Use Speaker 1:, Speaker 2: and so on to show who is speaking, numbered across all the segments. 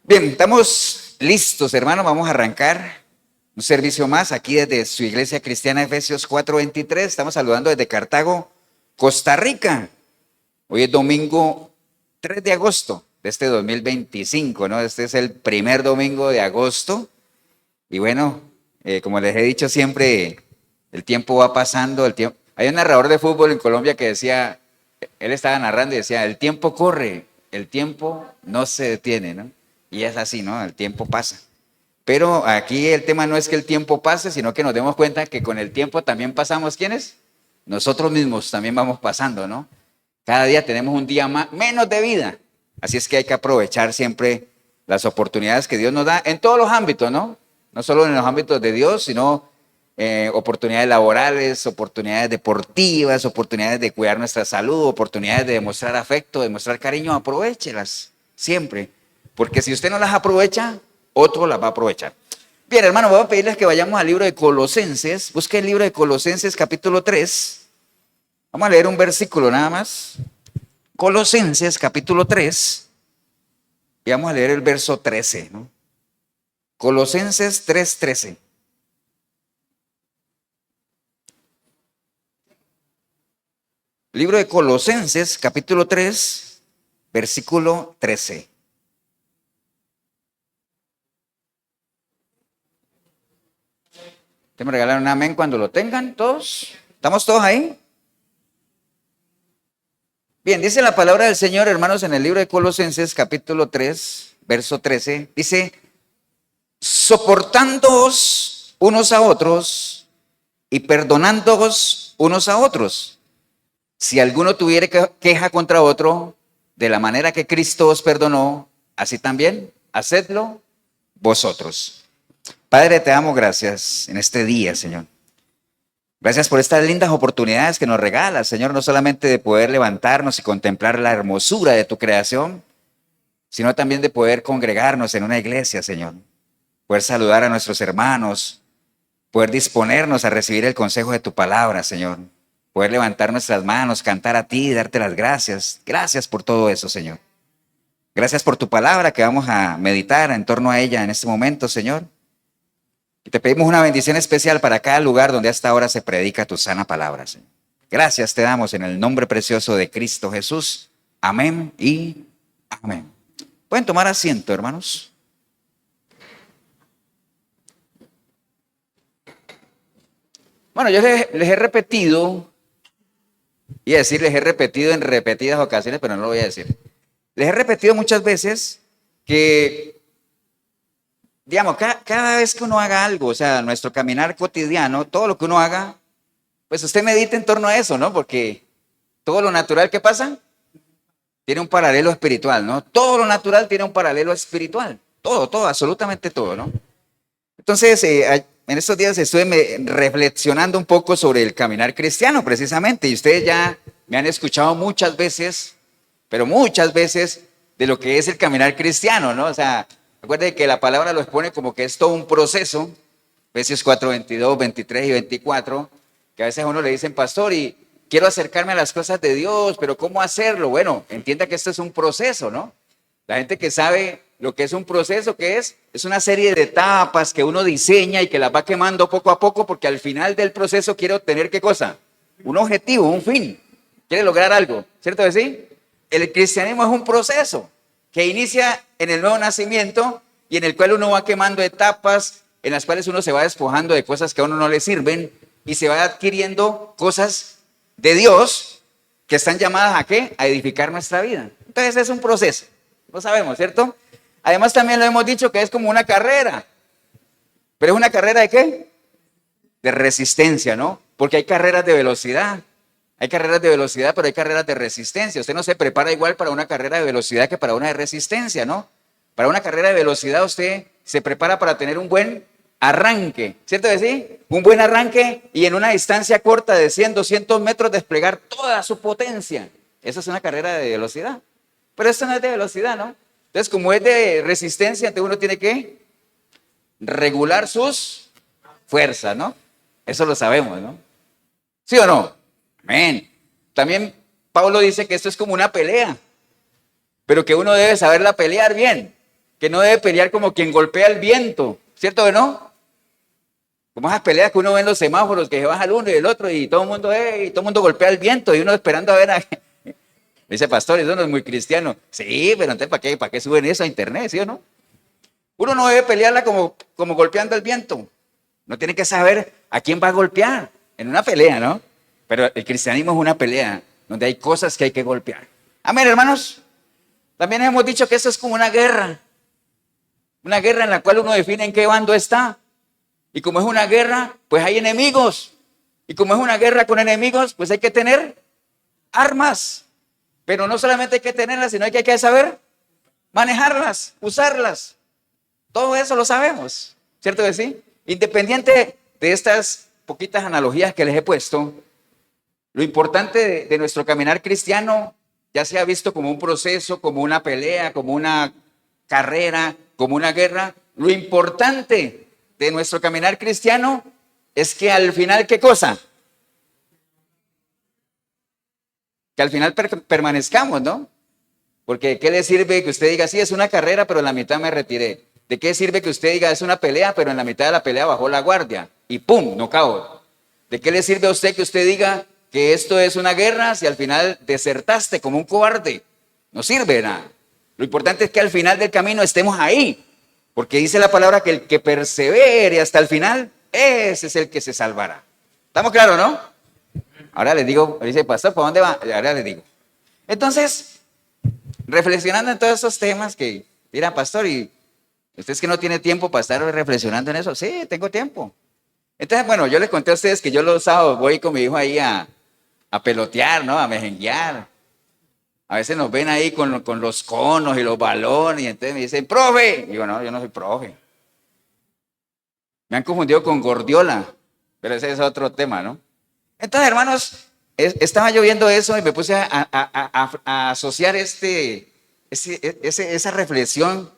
Speaker 1: Bien, estamos listos, hermanos. Vamos a arrancar un servicio más aquí desde su iglesia cristiana Efesios 4:23. Estamos saludando desde Cartago, Costa Rica. Hoy es domingo 3 de agosto de este 2025, ¿no? Este es el primer domingo de agosto. Y bueno, como les he dicho siempre, el tiempo va pasando. Hay un narrador de fútbol en Colombia que decía, él estaba narrando y decía, el tiempo corre, el tiempo no se detiene, ¿no? Y es así, ¿no? El tiempo pasa. Pero aquí el tema no es que el tiempo pase, sino que nos demos cuenta que con el tiempo también pasamos, ¿quiénes? Nosotros mismos también vamos pasando, ¿no? Cada día tenemos un día menos de vida. Así es que hay que aprovechar siempre las oportunidades que Dios nos da en todos los ámbitos, ¿no? No solo en los ámbitos de Dios, sino oportunidades laborales, oportunidades deportivas, oportunidades de cuidar nuestra salud, oportunidades de demostrar afecto, de demostrar cariño. Aprovéchelas siempre. Porque si usted no las aprovecha, otro las va a aprovechar. Bien, hermano, voy a pedirles que vayamos al libro de Colosenses. Busque el libro de Colosenses capítulo 3. Vamos a leer un versículo nada más. Colosenses capítulo 3. Y vamos a leer el verso 13, ¿no? Colosenses 3:13. Libro de Colosenses capítulo 3, versículo 13. ¿Te me regalaron un amén cuando lo tengan todos? ¿Estamos todos ahí? Bien, dice la palabra del Señor, hermanos, en el libro de Colosenses, capítulo 3, verso 13. Dice, soportándoos unos a otros y perdonándoos unos a otros. Si alguno tuviere queja contra otro, de la manera que Cristo os perdonó, así también hacedlo vosotros. Padre, te damos gracias en este día, Señor. Gracias por estas lindas oportunidades que nos regalas, Señor, no solamente de poder levantarnos y contemplar la hermosura de tu creación, sino también de poder congregarnos en una iglesia, Señor. Poder saludar a nuestros hermanos, poder disponernos a recibir el consejo de tu palabra, Señor. Poder levantar nuestras manos, cantar a ti y darte las gracias. Gracias por todo eso, Señor. Gracias por tu palabra que vamos a meditar en torno a ella en este momento, Señor. Y te pedimos una bendición especial para cada lugar donde hasta ahora se predica tu sana palabra, Señor. Gracias te damos en el nombre precioso de Cristo Jesús. Amén y amén. ¿Pueden tomar asiento, hermanos? Bueno, yo les he repetido, iba a decir les he repetido en repetidas ocasiones, pero no lo voy a decir. Les he repetido muchas veces que, digamos, cada vez que uno haga algo, o sea, nuestro caminar cotidiano, todo lo que uno haga, pues usted medite en torno a eso, ¿no? Porque todo lo natural que pasa tiene un paralelo espiritual, ¿no? Todo lo natural tiene un paralelo espiritual. Todo, absolutamente todo, ¿no? Entonces, en estos días estuve reflexionando un poco sobre el caminar cristiano, precisamente, y ustedes ya me han escuchado muchas veces, pero muchas veces, de lo que es el caminar cristiano, ¿no? O sea, recuerden que la palabra lo expone como que es todo un proceso, Efesios 4:22, 23 y 24, que a veces a uno le dicen, pastor, y quiero acercarme a las cosas de Dios, pero ¿cómo hacerlo? Bueno, entienda que esto es un proceso, ¿no? La gente que sabe lo que es un proceso, ¿qué es? Es una serie de etapas que uno diseña y que las va quemando poco a poco, porque al final del proceso quiere obtener ¿qué cosa? Un objetivo, un fin. Quiere lograr algo, ¿cierto que sí? El cristianismo es un proceso que inicia en el nuevo nacimiento y en el cual uno va quemando etapas en las cuales uno se va despojando de cosas que a uno no le sirven y se va adquiriendo cosas de Dios que están llamadas ¿a qué? A edificar nuestra vida. Entonces es un proceso, lo sabemos, ¿cierto? Además también lo hemos dicho que es como una carrera, pero ¿es una carrera de qué? De resistencia, ¿no? Porque hay carreras de velocidad. Hay carreras de velocidad, pero hay carreras de resistencia. Usted no se prepara igual para una carrera de velocidad que para una de resistencia, ¿no? Para una carrera de velocidad usted se prepara para tener un buen arranque, ¿cierto que sí? Un buen arranque y en una distancia corta de 100, 200 metros desplegar toda su potencia. Esa es una carrera de velocidad. Pero esto no es de velocidad, ¿no? Entonces, como es de resistencia, entonces uno tiene que regular sus fuerzas, ¿no? Eso lo sabemos, ¿no? ¿Sí o no? Amén. También Pablo dice que esto es como una pelea, pero que uno debe saberla pelear bien. que no debe pelear como quien golpea el viento, ¿cierto o no? Como esas peleas que uno ve en los semáforos, que se baja el uno y el otro y todo el mundo golpea el viento y uno esperando a ver a... Dice, pastor, eso no es muy cristiano. Sí, pero entonces ¿para qué suben eso a internet, sí o no? Uno no debe pelearla como golpeando el viento. No tiene que saber a quién va a golpear en una pelea, ¿no? Pero el cristianismo es una pelea donde hay cosas que hay que golpear. Amén, hermanos. También hemos dicho que eso es como una guerra en la cual uno define en qué bando está. Y como es una guerra, pues hay enemigos. Y como es una guerra con enemigos, pues hay que tener armas. Pero no solamente hay que tenerlas, sino que hay que saber manejarlas, usarlas. Todo eso lo sabemos, ¿cierto que sí? Independiente de estas poquitas analogías que les he puesto, lo importante de nuestro caminar cristiano ya se ha visto como un proceso, como una pelea, como una carrera, como una guerra. Lo importante de nuestro caminar cristiano es que al final, ¿qué cosa? Que al final permanezcamos, ¿no? Porque ¿de qué le sirve que usted diga, sí, es una carrera, pero en la mitad me retiré? ¿De qué sirve que usted diga, es una pelea, pero en la mitad de la pelea bajó la guardia y ¡pum!, knockout? ¿De qué le sirve a usted que usted diga que esto es una guerra si al final desertaste como un cobarde? No sirve de nada. Lo importante es que al final del camino estemos ahí, porque dice la palabra que el que persevere hasta el final, ese es el que se salvará. ¿Estamos claros, no? Ahora les digo, dice, pastor, ¿para dónde va? Ahora les digo. Entonces, reflexionando en todos esos temas que, mira, pastor, y usted es que no tiene tiempo para estar reflexionando en eso. Sí, tengo tiempo. Entonces, bueno, yo les conté a ustedes que yo los sábados voy con mi hijo ahí a pelotear, ¿no? A mejenguear. A veces nos ven ahí con los conos y los balones y entonces me dicen, profe. Y digo, no, yo no soy profe. Me han confundido con Gordiola, pero ese es otro tema, ¿no? Entonces, hermanos, estaba yo viendo eso y me puse a asociar esa reflexión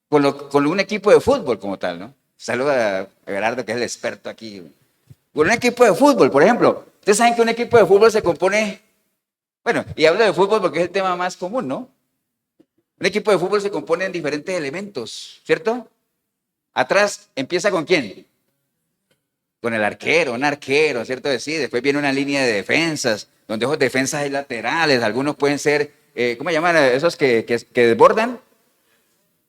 Speaker 1: con un equipo de fútbol como tal, ¿no? Saluda a Gerardo, que es el experto aquí. Con un equipo de fútbol, por ejemplo. Ustedes saben que un equipo de fútbol se compone, bueno, y hablo de fútbol porque es el tema más común, ¿no? Un equipo de fútbol se compone en diferentes elementos, ¿cierto? Atrás empieza ¿con quién? Con el arquero, un arquero, ¿cierto? Sí, después viene una línea de defensas, donde esos defensas hay laterales, algunos pueden ser, ¿cómo llaman esos que desbordan?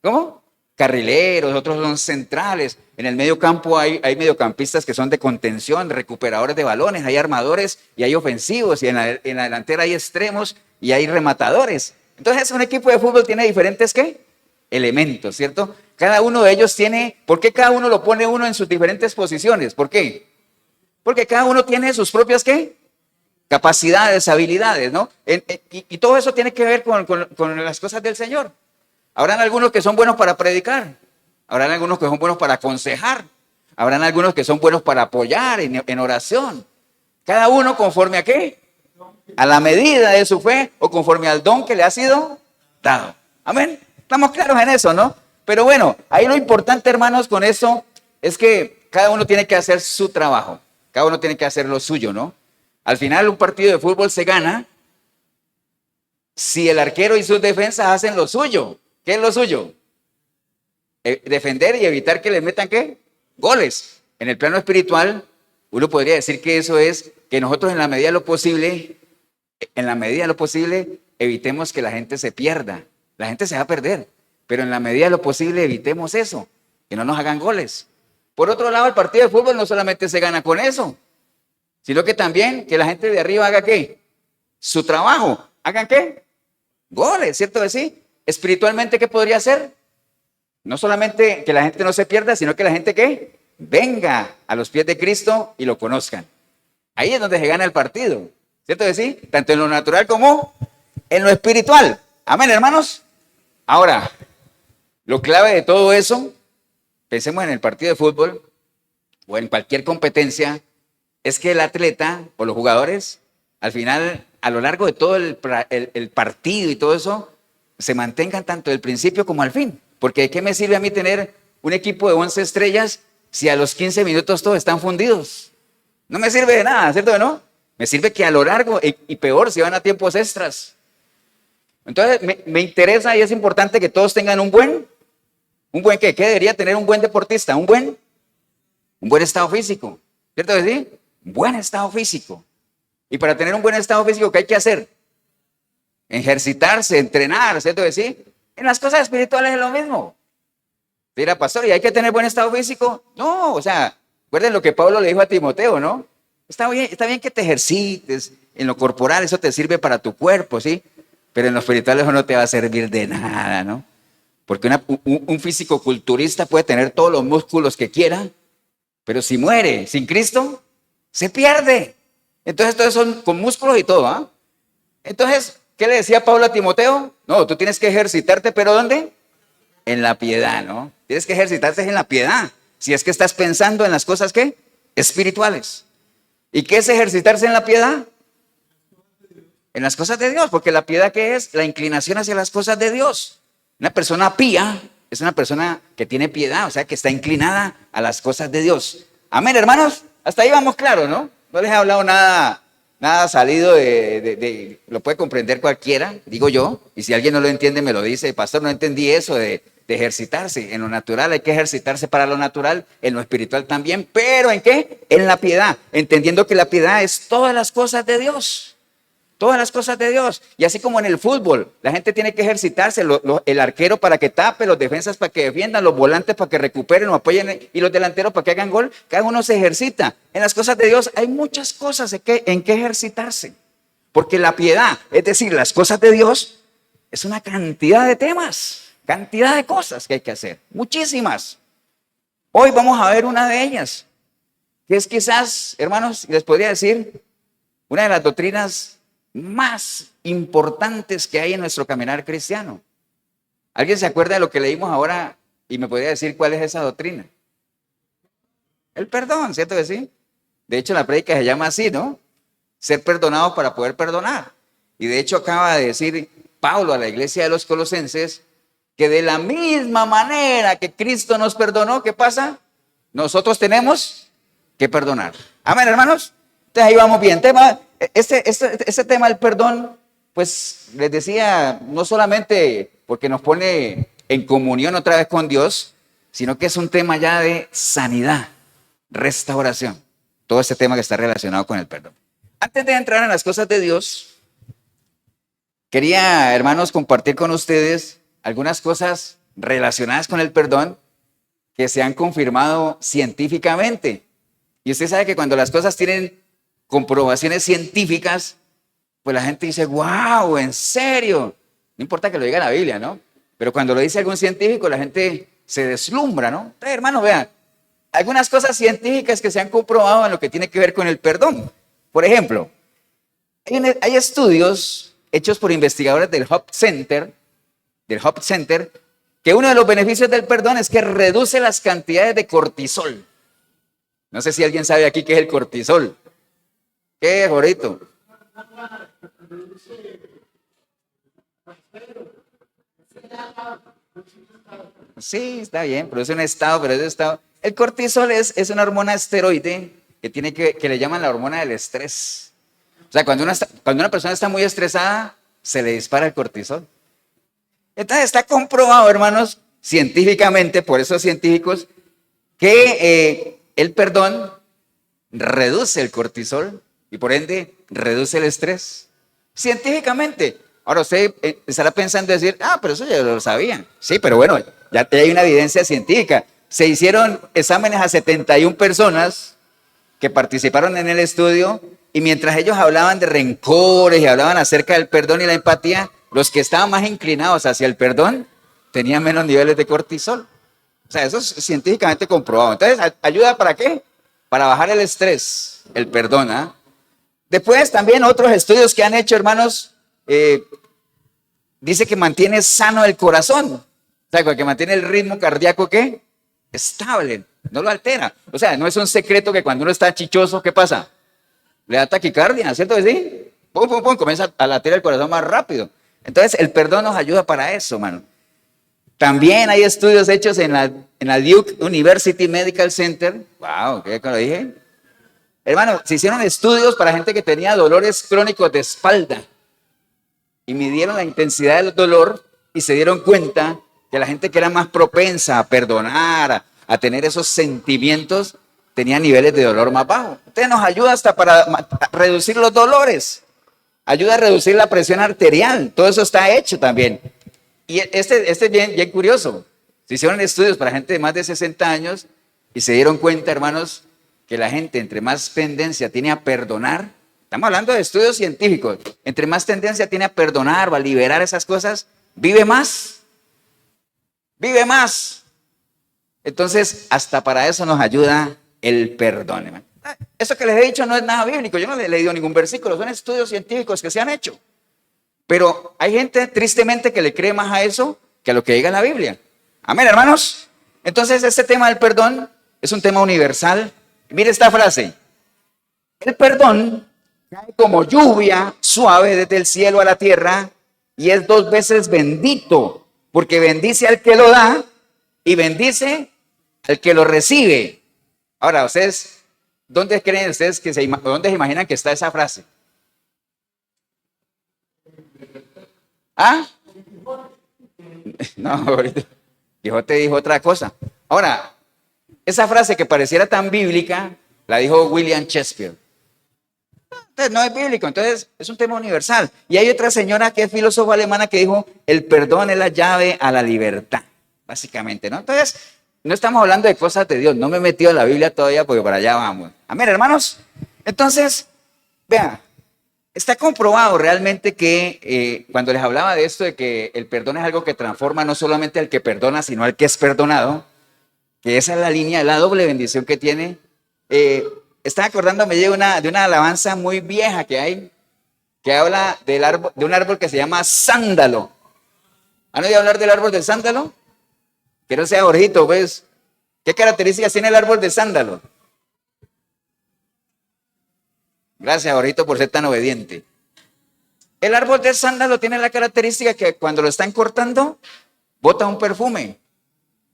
Speaker 1: ¿Cómo? Carrileros, otros son centrales. En el medio campo hay mediocampistas que son de contención, recuperadores de balones, hay armadores y hay ofensivos, y en la delantera hay extremos y hay rematadores. Entonces, un equipo de fútbol tiene diferentes, ¿qué? Elementos, ¿cierto? Cada uno de ellos tiene, ¿por qué cada uno lo pone uno en sus diferentes posiciones? ¿Por qué? Porque cada uno tiene sus propias, ¿qué? Capacidades, habilidades, ¿no? Y todo eso tiene que ver con las cosas del Señor. Habrán algunos que son buenos para predicar, habrán algunos que son buenos para aconsejar, habrán algunos que son buenos para apoyar en oración. Cada uno conforme a qué? A la medida de su fe o conforme al don que le ha sido dado. Amén. Estamos claros en eso, ¿no? Pero bueno, ahí lo importante, hermanos, con eso es que cada uno tiene que hacer su trabajo, cada uno tiene que hacer lo suyo, ¿no? Al final un partido de fútbol se gana si el arquero y sus defensas hacen lo suyo. ¿Qué es lo suyo? Defender y evitar que le metan, ¿qué? Goles. En el plano espiritual, uno podría decir que eso es que nosotros en la medida de lo posible, evitemos que la gente se pierda. La gente se va a perder, pero en la medida de lo posible evitemos eso, que no nos hagan goles. Por otro lado, el partido de fútbol no solamente se gana con eso, sino que también que la gente de arriba haga, ¿qué? Su trabajo. ¿Hagan qué? Goles, ¿cierto que sí? Espiritualmente, ¿qué podría hacer? No solamente que la gente no se pierda, sino que la gente, ¿qué? Venga a los pies de Cristo y lo conozcan. Ahí es donde se gana el partido, ¿cierto que sí? Tanto en lo natural como en lo espiritual. Amén, hermanos. Ahora, lo clave de todo eso, pensemos en el partido de fútbol o en cualquier competencia, es que el atleta o los jugadores, al final, a lo largo de todo el partido y todo eso, se mantengan tanto del principio como al fin. Porque ¿de qué me sirve a mí tener un equipo de 11 estrellas si a los 15 minutos todos están fundidos? No me sirve de nada, ¿cierto o no? Me sirve que a lo largo, y peor si van a tiempos extras. Entonces me interesa y es importante que todos tengan un buen ¿Un buen qué? ¿Qué debería tener un buen deportista? Un buen estado físico. ¿Cierto que sí? Un buen estado físico. Y para tener un buen estado físico, ¿qué hay que hacer? Ejercitarse, entrenar, ¿cierto que sí? En las cosas espirituales es lo mismo. Mira, pastor, ¿y hay que tener buen estado físico? No, o sea, recuerden lo que Pablo le dijo a Timoteo, ¿no? Está bien que te ejercites en lo corporal, eso te sirve para tu cuerpo, ¿sí? Pero en lo espiritual eso no te va a servir de nada, ¿no? Porque un físico-culturista puede tener todos los músculos que quiera, pero si muere sin Cristo, se pierde. Entonces, todos son con músculos y todo, ¿ah? Entonces, ¿qué le decía Pablo a Timoteo? No, tú tienes que ejercitarte, ¿pero dónde? En la piedad, ¿no? Tienes que ejercitarte en la piedad. Si es que estás pensando en las cosas, ¿qué? Espirituales. ¿Y qué es ejercitarse en la piedad? En las cosas de Dios, porque la piedad, ¿qué es? La inclinación hacia las cosas de Dios. Una persona pía es una persona que tiene piedad, o sea, que está inclinada a las cosas de Dios. Amén, hermanos. Hasta ahí vamos claro, ¿no? No les he hablado nada salido lo puede comprender cualquiera, digo yo. Y si alguien no lo entiende, me lo dice. Pastor, no entendí eso de ejercitarse. En lo natural hay que ejercitarse para lo natural, en lo espiritual también. ¿Pero en qué? En la piedad. Entendiendo que la piedad es todas las cosas de Dios. Todas las cosas de Dios. Y así como en el fútbol, la gente tiene que ejercitarse, el arquero para que tape, los defensas para que defiendan, los volantes para que recuperen o apoyen y los delanteros para que hagan gol. Cada uno se ejercita. En las cosas de Dios hay muchas cosas en que ejercitarse. Porque la piedad, es decir, las cosas de Dios, es una cantidad de temas, cantidad de cosas que hay que hacer. Muchísimas. Hoy vamos a ver una de ellas, que es quizás, hermanos, les podría decir, una de las doctrinas más importantes que hay en nuestro caminar cristiano. ¿Alguien se acuerda de lo que leímos ahora y me podría decir cuál es esa doctrina? El perdón, ¿cierto que sí? De hecho, la prédica se llama así, ¿no? Ser perdonados para poder perdonar. Y de hecho acaba de decir Pablo a la iglesia de los Colosenses que de la misma manera que Cristo nos perdonó, ¿qué pasa? Nosotros tenemos que perdonar. Amén, hermanos. Entonces ahí vamos bien. Este tema del perdón, pues les decía, no solamente porque nos pone en comunión otra vez con Dios, sino que es un tema ya de sanidad, restauración. Todo este tema que está relacionado con el perdón. Antes de entrar en las cosas de Dios, quería, hermanos, compartir con ustedes algunas cosas relacionadas con el perdón que se han confirmado científicamente. Y usted sabe que cuando las cosas tienen comprobaciones científicas, pues la gente dice, wow, ¿en serio? No importa que lo diga la Biblia, ¿no? Pero cuando lo dice algún científico, la gente se deslumbra, ¿no? Entonces, hermanos, vean, algunas cosas científicas que se han comprobado en lo que tiene que ver con el perdón. Por ejemplo, hay estudios hechos por investigadores del Hope Center, que uno de los beneficios del perdón es que reduce las cantidades de cortisol. No sé si alguien sabe aquí qué es el cortisol. ¿Qué es, Jorito? Sí, está bien, pero es un estado, pero es un estado. El cortisol es una hormona esteroide que le llaman la hormona del estrés. O sea, cuando una persona está muy estresada, se le dispara el cortisol. Entonces está comprobado, hermanos, científicamente, por esos científicos, que el perdón reduce el cortisol y por ende reduce el estrés. Científicamente. Ahora usted estará pensando decir, pero eso ya lo sabían. Sí, pero bueno, ya hay una evidencia científica. Se hicieron exámenes a 71 personas que participaron en el estudio y mientras ellos hablaban de rencores y hablaban acerca del perdón y la empatía, los que estaban más inclinados hacia el perdón tenían menos niveles de cortisol. O sea, eso es científicamente comprobado. Entonces, ¿ayuda para qué? Para bajar el estrés, el perdón, ¿ah? Después también otros estudios que han hecho, hermanos, dice que mantiene sano el corazón. O sea, que mantiene el ritmo cardíaco, ¿qué? Estable, no lo altera. O sea, no es un secreto que cuando uno está chichoso, ¿qué pasa? Le da taquicardia, ¿cierto que sí? Pum, pum, pum, comienza a latir el corazón más rápido. Entonces, el perdón nos ayuda para eso, hermano. También hay estudios hechos en la Duke University Medical Center. Wow, ¿qué lo dije? Hermano, se hicieron estudios para gente que tenía dolores crónicos de espalda y midieron la intensidad del dolor y se dieron cuenta que la gente que era más propensa a perdonar, a tener esos sentimientos, tenía niveles de dolor más bajos. Entonces nos ayuda hasta para reducir los dolores, ayuda a reducir la presión arterial, todo eso está hecho también. Y este es bien curioso. Se hicieron estudios para gente de más de 60 años y se dieron cuenta, hermanos, que la gente entre más tendencia tiene a perdonar, estamos hablando de estudios científicos, entre más tendencia tiene a perdonar o a liberar esas cosas, vive más. Vive más. Entonces, hasta para eso nos ayuda el perdón, hermano. Eso que les he dicho no es nada bíblico, yo no les he leído ningún versículo, son estudios científicos que se han hecho. Pero hay gente, tristemente, que le cree más a eso que a lo que diga la Biblia. Amén, hermanos. Entonces, este tema del perdón es un tema universal. Mire esta frase. El perdón cae como lluvia suave desde el cielo a la tierra y es 2 veces bendito, porque bendice al que lo da y bendice al que lo recibe. Ahora, ustedes, ¿dónde creen ustedes dónde se imaginan que está esa frase? ¿Ah? No, ahorita Quijote dijo otra cosa. Ahora, esa frase que pareciera tan bíblica, la dijo William Shakespeare. Entonces no es bíblico, entonces es un tema universal. Y hay otra señora que es filósofa alemana que dijo, el perdón es la llave a la libertad, básicamente, ¿no? Entonces, no estamos hablando de cosas de Dios, no me he metido en la Biblia todavía porque para allá vamos. Amén, hermanos. Entonces, vean, está comprobado realmente que cuando les hablaba de esto, de que el perdón es algo que transforma no solamente al que perdona, sino al que es perdonado, que esa es la línea, la doble bendición que tiene. Estaba acordándome de una alabanza muy vieja que hay, que habla de un árbol que se llama sándalo. ¿Han oído hablar del árbol del sándalo? Que no sea Jorgito, pues. ¿Qué características tiene el árbol de sándalo? Gracias, Jorgito, por ser tan obediente. El árbol de sándalo tiene la característica que cuando lo están cortando, bota un perfume.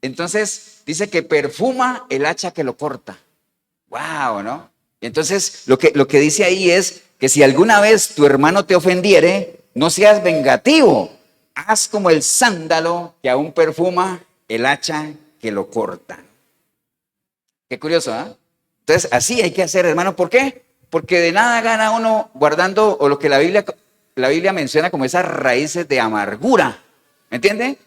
Speaker 1: Entonces, dice que perfuma el hacha que lo corta. ¡Wow! ¿No? Entonces, lo que dice ahí es que si alguna vez tu hermano te ofendiere, no seas vengativo. Haz como el sándalo que aún perfuma el hacha que lo corta. Qué curioso, ¿eh? Entonces, así hay que hacer, hermano. ¿Por qué? Porque de nada gana uno guardando, o lo que la Biblia menciona como esas raíces de amargura. ¿Me entiende?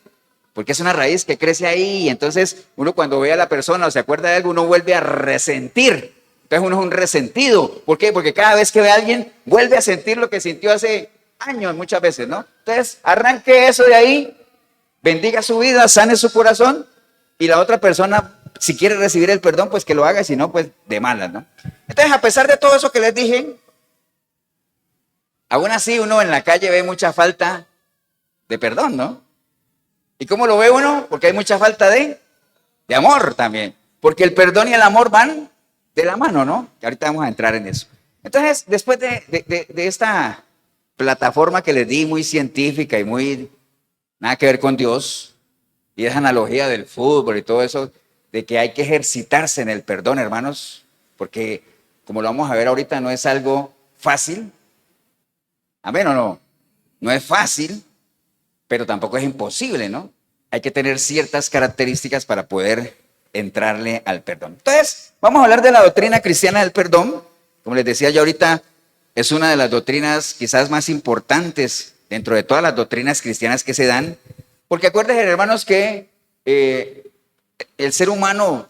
Speaker 1: Porque es una raíz que crece ahí y entonces uno cuando ve a la persona o se acuerda de algo, uno vuelve a resentir. Entonces uno es un resentido. ¿Por qué? Porque cada vez que ve a alguien, vuelve a sentir lo que sintió hace años muchas veces, ¿no? Entonces arranque eso de ahí, bendiga su vida, sane su corazón y la otra persona, si quiere recibir el perdón, pues que lo haga, si no, pues de malas, ¿no? Entonces, a pesar de todo eso que les dije, aún así uno en la calle ve mucha falta de perdón, ¿no? ¿Y cómo lo ve uno? Porque hay mucha falta de amor también. Porque el perdón y el amor van de la mano, ¿no? Que ahorita vamos a entrar en eso. Entonces, después de esta plataforma que les di, muy científica y muy nada que ver con Dios, y esa analogía del fútbol y todo eso, de que hay que ejercitarse en el perdón, hermanos, porque como lo vamos a ver ahorita, no es algo fácil. ¿Amén o no? No es fácil, pero tampoco es imposible, ¿no? Hay que tener ciertas características para poder entrarle al perdón. Entonces, vamos a hablar de la doctrina cristiana del perdón. Como les decía yo ahorita, es una de las doctrinas quizás más importantes dentro de todas las doctrinas cristianas que se dan, porque acuérdense, hermanos, que el ser humano,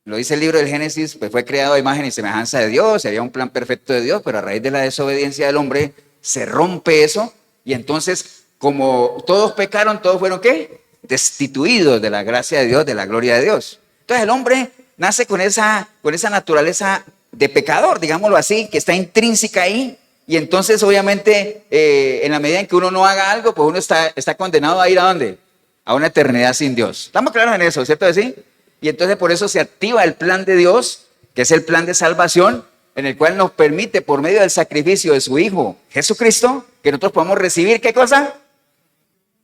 Speaker 1: lo dice el libro del Génesis, pues fue creado a imagen y semejanza de Dios, había un plan perfecto de Dios, pero a raíz de la desobediencia del hombre se rompe eso y entonces como todos pecaron, todos fueron ¿qué? Destituidos de la gracia de Dios, de la gloria de Dios. Entonces el hombre nace con esa naturaleza de pecador, digámoslo así, que está intrínseca ahí y entonces obviamente en la medida en que uno no haga algo, pues uno está condenado a ir ¿a dónde? A una eternidad sin Dios. ¿Estamos claros en eso, cierto? ¿Sí? Y entonces por eso se activa el plan de Dios, que es el plan de salvación, en el cual nos permite por medio del sacrificio de su Hijo Jesucristo, que nosotros podamos recibir, ¿qué cosa?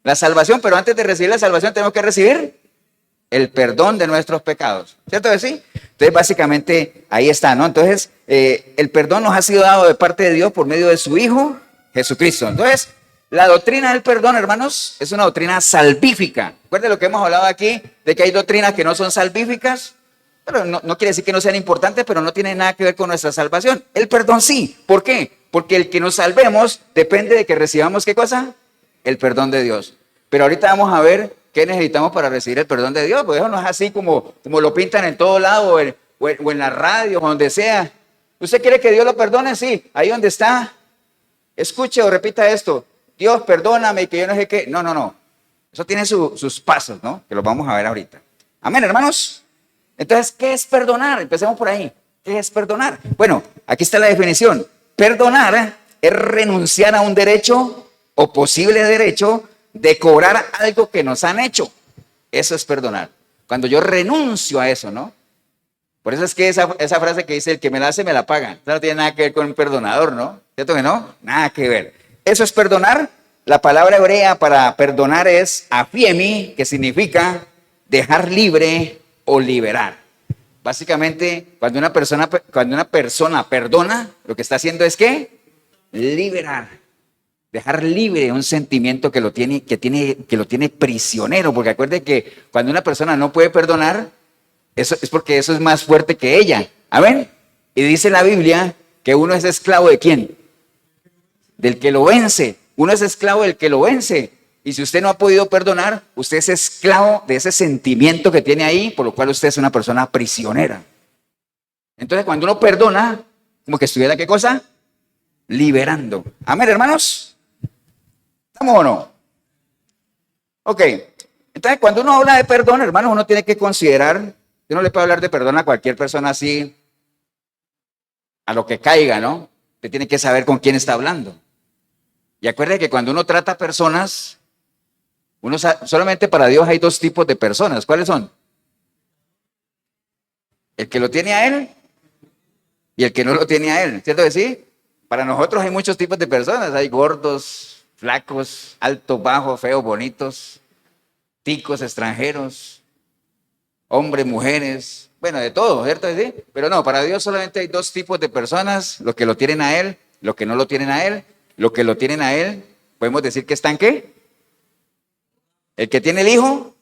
Speaker 1: La salvación, pero antes de recibir la salvación tenemos que recibir el perdón de nuestros pecados, ¿cierto que sí? Entonces básicamente ahí está, ¿no? Entonces el perdón nos ha sido dado de parte de Dios por medio de su Hijo Jesucristo. Entonces La doctrina del perdón, hermanos, es una doctrina salvífica. Recuerden lo que hemos hablado aquí, de que hay doctrinas que no son salvíficas, pero no quiere decir que no sean importantes, pero no tienen nada que ver con nuestra salvación. El perdón sí. ¿Por qué? Porque el que nos salvemos depende de que recibamos, ¿qué cosa? El perdón de Dios. Pero ahorita vamos a ver qué necesitamos para recibir el perdón de Dios, porque eso no es así como lo pintan en todo lado, o en la radio, o donde sea. ¿Usted quiere que Dios lo perdone? Sí, ahí donde está. Escuche o repita esto. Dios, perdóname, que yo no sé qué. No. Eso tiene sus pasos, ¿no? Que los vamos a ver ahorita. Amén, hermanos. Entonces, ¿qué es perdonar? Empecemos por ahí. ¿Qué es perdonar? Bueno, aquí está la definición. Perdonar es renunciar a un derecho o posible derecho de cobrar algo que nos han hecho. Eso es perdonar. Cuando yo renuncio a eso, ¿no? Por eso es que esa frase que dice, el que me la hace, me la paga. Eso no tiene nada que ver con un perdonador, ¿no? ¿Cierto que no? Nada que ver. Eso es perdonar. La palabra hebrea para perdonar es afiemi, que significa dejar libre o liberar. Básicamente, cuando una persona perdona, lo que está haciendo es ¿qué? Liberar. Dejar libre un sentimiento que lo tiene prisionero. Porque acuerde que cuando una persona no puede perdonar, eso es porque eso es más fuerte que ella. ¿Amén? Y dice la Biblia que uno es esclavo ¿de quién? Del que lo vence. Uno es esclavo del que lo vence. Y si usted no ha podido perdonar, usted es esclavo de ese sentimiento que tiene ahí, por lo cual usted es una persona prisionera. Entonces, cuando uno perdona, como que estuviera, ¿qué cosa? Liberando. Amén, hermanos. ¿Estamos o no? Ok. Entonces, cuando uno habla de perdón, hermanos, uno tiene que considerar, yo no le puedo hablar de perdón a cualquier persona así, a lo que caiga, ¿no? Usted tiene que saber con quién está hablando. Y acuerde que cuando uno trata a personas, solamente para Dios hay dos tipos de personas. ¿Cuáles son? El que lo tiene a Él y el que no lo tiene a Él. ¿Cierto que sí? Para nosotros hay muchos tipos de personas. Hay gordos, flacos, altos, bajos, feos, bonitos, ticos, extranjeros, hombres, mujeres, bueno, de todo, ¿cierto? ¿Sí? Pero no, para Dios solamente hay dos tipos de personas, los que lo tienen a Él, los que no lo tienen a Él. Los que lo tienen a Él, podemos decir que están ¿qué? El que tiene el Hijo,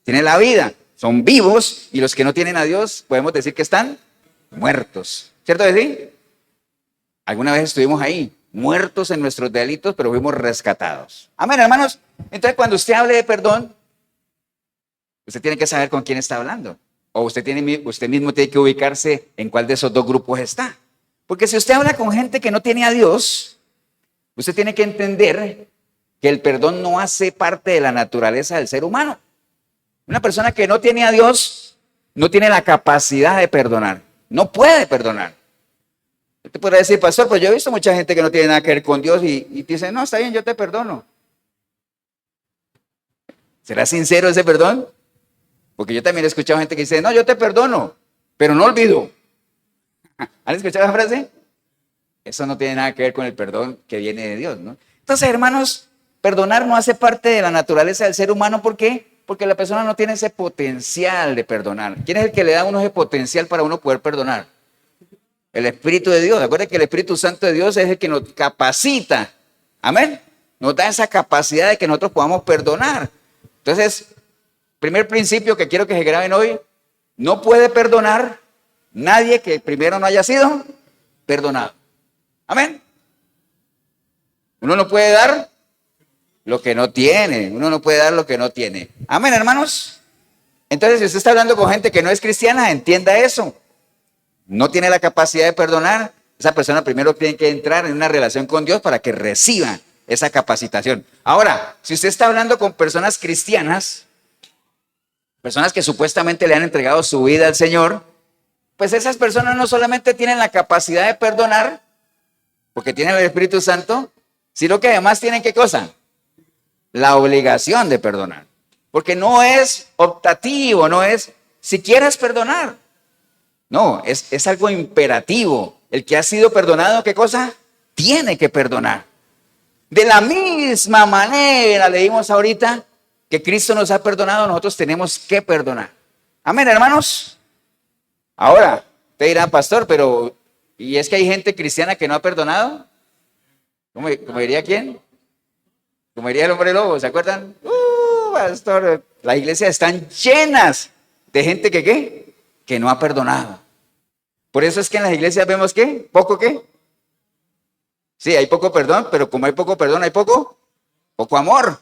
Speaker 1: tiene la vida, son vivos, y los que no tienen a Dios, podemos decir que están muertos. ¿Cierto que sí? Alguna vez estuvimos ahí, muertos en nuestros delitos, pero fuimos rescatados. Amén, hermanos. Entonces, cuando usted hable de perdón, usted tiene que saber con quién está hablando. O usted mismo tiene que ubicarse en cuál de esos dos grupos está. Porque si usted habla con gente que no tiene a Dios, usted tiene que entender que el perdón no hace parte de la naturaleza del ser humano. Una persona que no tiene a Dios no tiene la capacidad de perdonar. No puede perdonar. Usted podrá decir, pastor, pues yo he visto mucha gente que no tiene nada que ver con Dios y dice, no, está bien, yo te perdono. ¿Será sincero ese perdón? Porque yo también he escuchado gente que dice, no, yo te perdono, pero no olvido. ¿Han escuchado esa frase? Eso no tiene nada que ver con el perdón que viene de Dios, ¿no? Entonces, hermanos, perdonar no hace parte de la naturaleza del ser humano. ¿Por qué? Porque la persona no tiene ese potencial de perdonar. ¿Quién es el que le da a uno ese potencial para uno poder perdonar? El Espíritu de Dios. Acuérdense que el Espíritu Santo de Dios es el que nos capacita. Amén. Nos da esa capacidad de que nosotros podamos perdonar. Entonces, primer principio que quiero que se graben hoy, no puede perdonar nadie que primero no haya sido perdonado. Amén. Uno no puede dar lo que no tiene. Uno no puede dar lo que no tiene. Amén, hermanos. Entonces, si usted está hablando con gente que no es cristiana, entienda eso. No tiene la capacidad de perdonar. Esa persona primero tiene que entrar en una relación con Dios para que reciba esa capacitación. Ahora, si usted está hablando con personas cristianas, personas que supuestamente le han entregado su vida al Señor, pues esas personas no solamente tienen la capacidad de perdonar, porque tienen el Espíritu Santo, sino que además tienen ¿qué cosa? La obligación de perdonar. Porque no es optativo, no es si quieres perdonar. No, es algo imperativo. El que ha sido perdonado, ¿qué cosa? Tiene que perdonar. De la misma manera, leímos ahorita, que Cristo nos ha perdonado, nosotros tenemos que perdonar. Amén, hermanos. Ahora, te dirán, pastor, pero ¿y es que hay gente cristiana que no ha perdonado? ¿Cómo diría quién? Como diría el hombre lobo, ¿se acuerdan? Pastor, las iglesias están llenas de gente que ¿qué? Que no ha perdonado. Por eso es que en las iglesias vemos ¿qué? ¿Poco qué? Sí, hay poco perdón, pero como hay poco perdón, hay poco amor.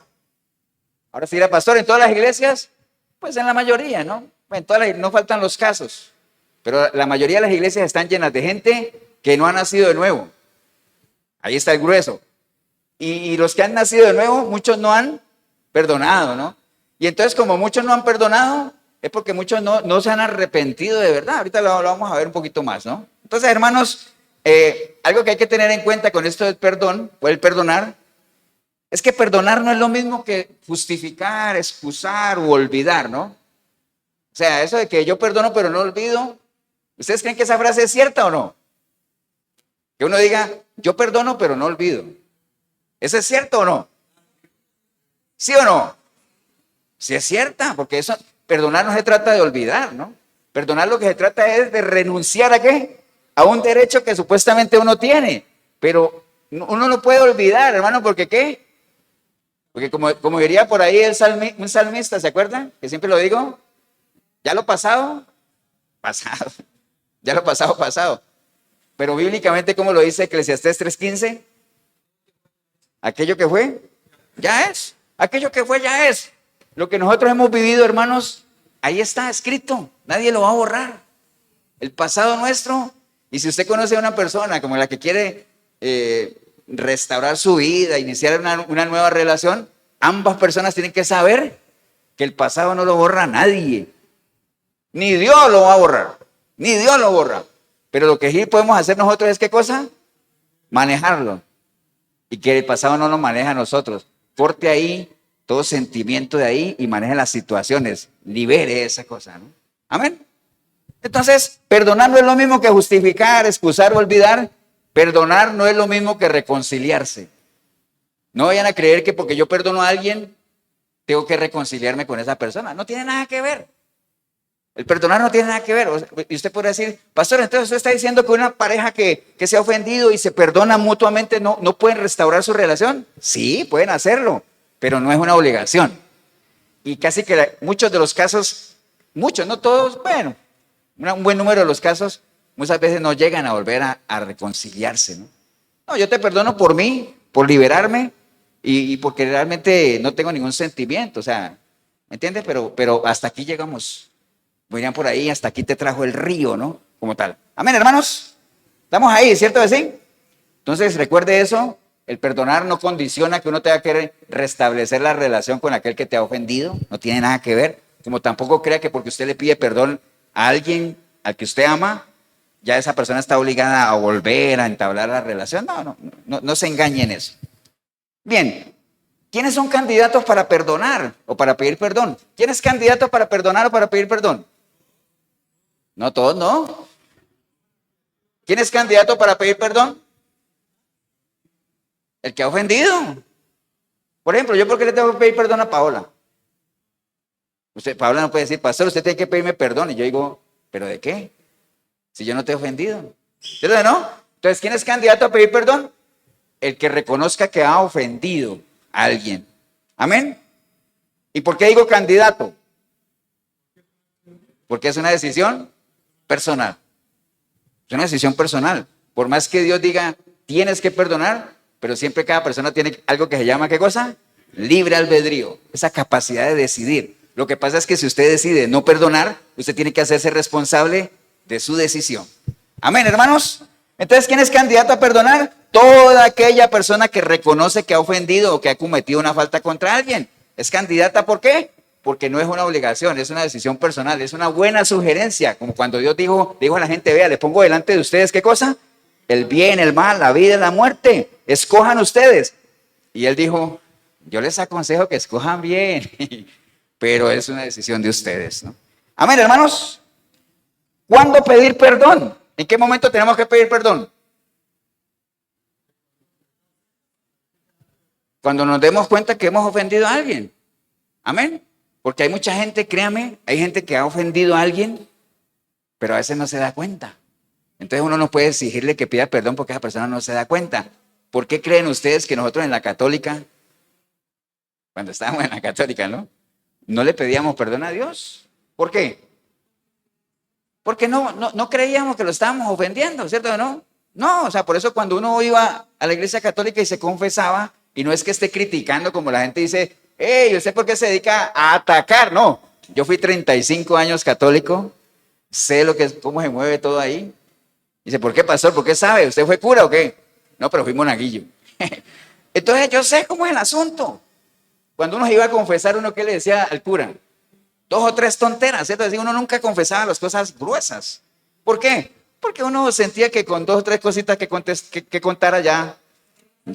Speaker 1: Ahora sí, era pastor, en todas las iglesias, pues en la mayoría, ¿no? En todas no faltan los casos, pero la mayoría de las iglesias están llenas de gente que no ha nacido de nuevo. Ahí está el grueso. Y los que han nacido de nuevo, muchos no han perdonado, ¿no? Y entonces, como muchos no han perdonado, es porque muchos no se han arrepentido de verdad. Ahorita lo vamos a ver un poquito más, ¿no? Entonces, hermanos, algo que hay que tener en cuenta con esto del perdón, o el perdonar, es que perdonar no es lo mismo que justificar, excusar o olvidar, ¿no? O sea, eso de que yo perdono pero no olvido, ¿ustedes creen que esa frase es cierta o no? Que uno diga, yo perdono pero no olvido. ¿Eso es cierto o no? ¿Sí o no? Sí es cierta, porque eso, perdonar no se trata de olvidar, ¿no? Perdonar lo que se trata es de renunciar ¿a qué? A un derecho que supuestamente uno tiene, pero uno no puede olvidar, hermano, porque ¿qué? Porque como diría por ahí un salmista, ¿se acuerdan? Que siempre lo digo, ya lo pasado, pasado, ya lo pasado, pasado. Pero bíblicamente, como lo dice Eclesiastés 3:15, aquello que fue, ya es. Aquello que fue, ya es. Lo que nosotros hemos vivido, hermanos, ahí está escrito. Nadie lo va a borrar. El pasado nuestro. Y si usted conoce a una persona como la que quiere restaurar su vida, iniciar una nueva relación, ambas personas tienen que saber que el pasado no lo borra nadie. Ni Dios lo va a borrar. Ni Dios lo borra. Pero lo que sí podemos hacer nosotros es ¿qué cosa? Manejarlo. Y que el pasado no nos maneja a nosotros. Corte ahí todo sentimiento de ahí y maneje las situaciones. Libere esa cosa, ¿no? Amén. Entonces, perdonar no es lo mismo que justificar, excusar o olvidar. Perdonar no es lo mismo que reconciliarse. No vayan a creer que porque yo perdono a alguien, tengo que reconciliarme con esa persona. No tiene nada que ver. El perdonar no tiene nada que ver. Y usted podría decir, pastor, entonces usted está diciendo que una pareja que se ha ofendido y se perdona mutuamente no pueden restaurar su relación. Sí, pueden hacerlo, pero no es una obligación. Y casi que muchos de los casos, muchos, no todos, bueno, un buen número de los casos, muchas veces no llegan a volver a reconciliarse, ¿no? No, yo te perdono por mí, por liberarme y porque realmente no tengo ningún sentimiento, o sea, ¿me entiendes? Pero hasta aquí llegamos. Miran por ahí, hasta aquí te trajo el río, ¿no? Como tal. Amén, hermanos. Estamos ahí, ¿cierto que sí? Entonces, recuerde eso. El perdonar no condiciona que uno tenga que restablecer la relación con aquel que te ha ofendido. No tiene nada que ver. Como tampoco crea que porque usted le pide perdón a alguien al que usted ama, ya esa persona está obligada a volver a entablar la relación. No se engañe en eso. Bien. ¿Quiénes son candidatos para perdonar o para pedir perdón? ¿Quién es candidato para perdonar o para pedir perdón? No, todos no. ¿Quién es candidato para pedir perdón? El que ha ofendido. Por ejemplo, ¿yo por qué le tengo que pedir perdón a Paola? Paola no puede decir, pastor, usted tiene que pedirme perdón. Y yo digo, ¿pero de qué? Si yo no te he ofendido. ¿Cierto no? Entonces, ¿quién es candidato a pedir perdón? El que reconozca que ha ofendido a alguien. Amén. ¿Y por qué digo candidato? Porque es una decisión personal. Es una decisión personal. Por más que Dios diga, tienes que perdonar, pero siempre cada persona tiene algo que se llama, ¿qué cosa? Libre albedrío. Esa capacidad de decidir. Lo que pasa es que si usted decide no perdonar, usted tiene que hacerse responsable de su decisión. Amén, hermanos. Entonces, ¿quién es candidato a perdonar? Toda aquella persona que reconoce que ha ofendido o que ha cometido una falta contra alguien. Es candidata, ¿por qué? Porque no es una obligación, es una decisión personal, es una buena sugerencia, como cuando Dios dijo a la gente, vea, le pongo delante de ustedes, ¿qué cosa? El bien, el mal, la vida y la muerte, escojan ustedes. Y él dijo, yo les aconsejo que escojan bien, pero es una decisión de ustedes, ¿no? Amén, hermanos. ¿Cuándo pedir perdón? ¿En qué momento tenemos que pedir perdón? Cuando nos demos cuenta que hemos ofendido a alguien. Amén. Porque hay mucha gente, créame, hay gente que ha ofendido a alguien, pero a veces no se da cuenta. Entonces uno no puede exigirle que pida perdón porque esa persona no se da cuenta. ¿Por qué creen ustedes que nosotros en la católica cuando estábamos en la católica, ¿no? No le pedíamos perdón a Dios. ¿Por qué? Porque no creíamos que lo estábamos ofendiendo, ¿cierto o no? No, o sea, por eso cuando uno iba a la iglesia católica y se confesaba, y no es que esté criticando como la gente dice, hey, ¿usted por qué se dedica a atacar? No, yo fui 35 años católico, sé cómo se mueve todo ahí. Dice, ¿por qué, pastor? ¿Por qué sabe? ¿Usted fue cura o qué? No, pero fui monaguillo. Entonces yo sé cómo es el asunto. Cuando uno se iba a confesar, uno qué le decía al cura, 2 o 3 tonteras, ¿cierto? Es decir, uno nunca confesaba las cosas gruesas. ¿Por qué? Porque uno sentía que con 2 o 3 cositas que contara ya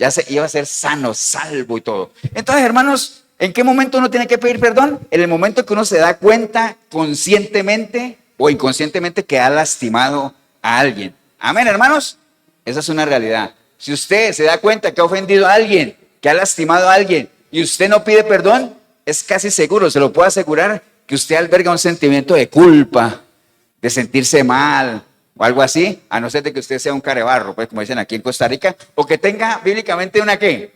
Speaker 1: se iba a ser sano, salvo y todo. Entonces, hermanos, ¿en qué momento uno tiene que pedir perdón? En el momento que uno se da cuenta conscientemente o inconscientemente que ha lastimado a alguien. Amén, hermanos. Esa es una realidad. Si usted se da cuenta que ha ofendido a alguien, que ha lastimado a alguien, y usted no pide perdón, es casi seguro, se lo puedo asegurar, que usted alberga un sentimiento de culpa, de sentirse mal o algo así, a no ser de que usted sea un carebarro, pues como dicen aquí en Costa Rica, o que tenga bíblicamente una ¿qué?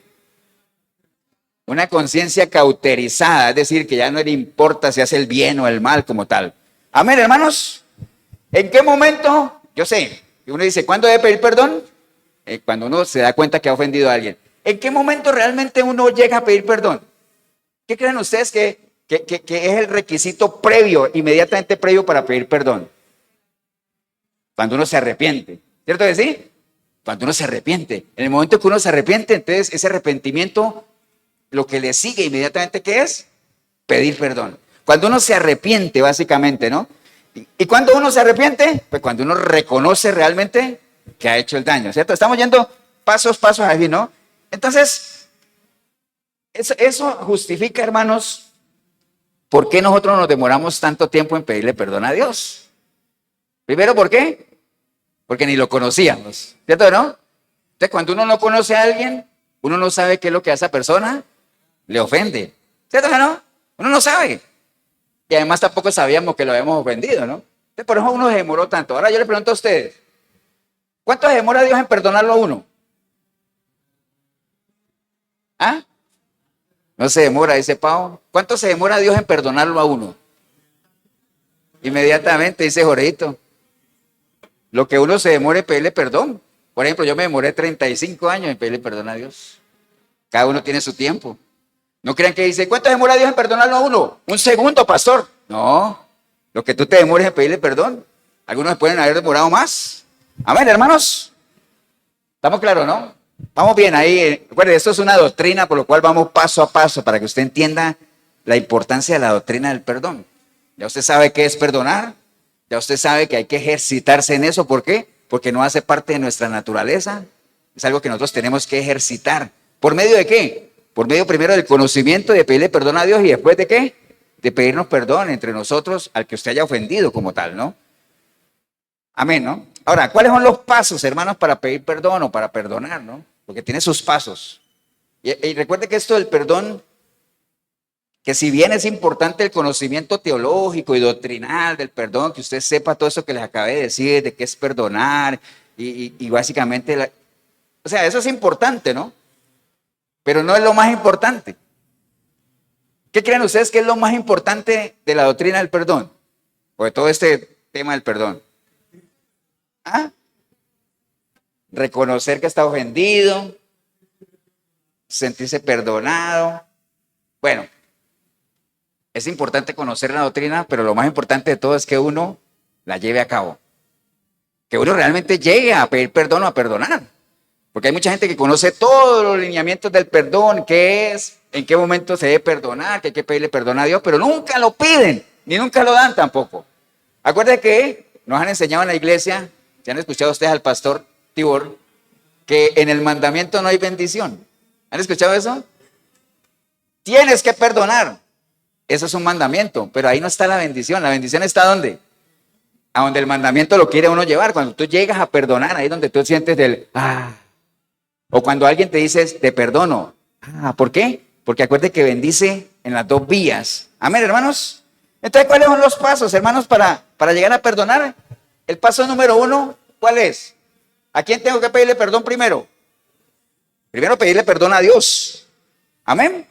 Speaker 1: Una conciencia cauterizada, es decir, que ya no le importa si hace el bien o el mal como tal. Amén, hermanos. ¿En qué momento? Yo sé, uno dice, ¿cuándo debe pedir perdón? Cuando uno se da cuenta que ha ofendido a alguien. ¿En qué momento realmente uno llega a pedir perdón? ¿Qué creen ustedes que es el requisito previo, inmediatamente previo para pedir perdón? Cuando uno se arrepiente, ¿cierto que sí? Cuando uno se arrepiente. En el momento que uno se arrepiente, entonces ese arrepentimiento, lo que le sigue inmediatamente, ¿qué es? Pedir perdón. Cuando uno se arrepiente, básicamente, ¿no? ¿Y cuando uno se arrepiente? Pues cuando uno reconoce realmente que ha hecho el daño, ¿cierto? Estamos yendo pasos ahí, ¿no? Entonces, eso justifica, hermanos, ¿por qué nosotros nos demoramos tanto tiempo en pedirle perdón a Dios? Primero, ¿por qué? Porque ni lo conocíamos, ¿cierto o no? Entonces, cuando uno no conoce a alguien, uno no sabe qué es lo que a esa persona le ofende, ¿cierto o no? Uno no sabe. Y además tampoco sabíamos que lo habíamos ofendido, ¿no? Entonces, por eso uno se demoró tanto. Ahora yo le pregunto a ustedes, ¿cuánto se demora Dios en perdonarlo a uno? ¿Ah? No se demora, dice Pau. ¿Cuánto se demora Dios en perdonarlo a uno? Inmediatamente, dice Jorito. Lo que uno se demore en pedirle perdón. Por ejemplo, yo me demoré 35 años en pedirle perdón a Dios. Cada uno tiene su tiempo. No crean que dice, ¿cuánto demora Dios en perdonarlo a uno? 1 segundo, pastor. No, lo que tú te demores en pedirle perdón. Algunos se pueden haber demorado más. Amén, hermanos. ¿Estamos claros, no? Vamos bien ahí. Recuerde, esto es una doctrina por lo cual vamos paso a paso para que usted entienda la importancia de la doctrina del perdón. Ya usted sabe qué es perdonar. Ya usted sabe que hay que ejercitarse en eso. ¿Por qué? Porque no hace parte de nuestra naturaleza. Es algo que nosotros tenemos que ejercitar. ¿Por medio de qué? Por medio primero del conocimiento, de pedirle perdón a Dios, y después de qué? De pedirnos perdón entre nosotros al que usted haya ofendido como tal, ¿no? Amén, ¿no? Ahora, ¿cuáles son los pasos, hermanos, para pedir perdón o para perdonar, ¿no? Porque tiene sus pasos. Y recuerde que esto del perdón, que si bien es importante el conocimiento teológico y doctrinal del perdón, que usted sepa todo eso que les acabé de decir, de qué es perdonar, y básicamente, o sea, eso es importante, ¿no? Pero no es lo más importante. ¿Qué creen ustedes que es lo más importante de la doctrina del perdón? O de todo este tema del perdón. ¿Ah? Reconocer que está ofendido, sentirse perdonado. Bueno, es importante conocer la doctrina, pero lo más importante de todo es que uno la lleve a cabo. Que uno realmente llegue a pedir perdón o a perdonar. Porque hay mucha gente que conoce todos los lineamientos del perdón, qué es, en qué momento se debe perdonar, que hay que pedirle perdón a Dios, pero nunca lo piden, ni nunca lo dan tampoco. Acuérdense que nos han enseñado en la iglesia, si han escuchado ustedes al pastor Tibor, que en el mandamiento no hay bendición. ¿Han escuchado eso? Tienes que perdonar. Eso es un mandamiento, pero ahí no está la bendición. ¿La bendición está dónde? A donde el mandamiento lo quiere uno llevar. Cuando tú llegas a perdonar, ahí es donde tú sientes o cuando alguien te dice, te perdono. ¿Por qué? Porque acuérdate que bendice en las 2 vías. Amén, hermanos. Entonces, ¿cuáles son los pasos, hermanos, para llegar a perdonar? El paso número 1, ¿cuál es? ¿A quién tengo que pedirle perdón primero? Primero pedirle perdón a Dios. Amén.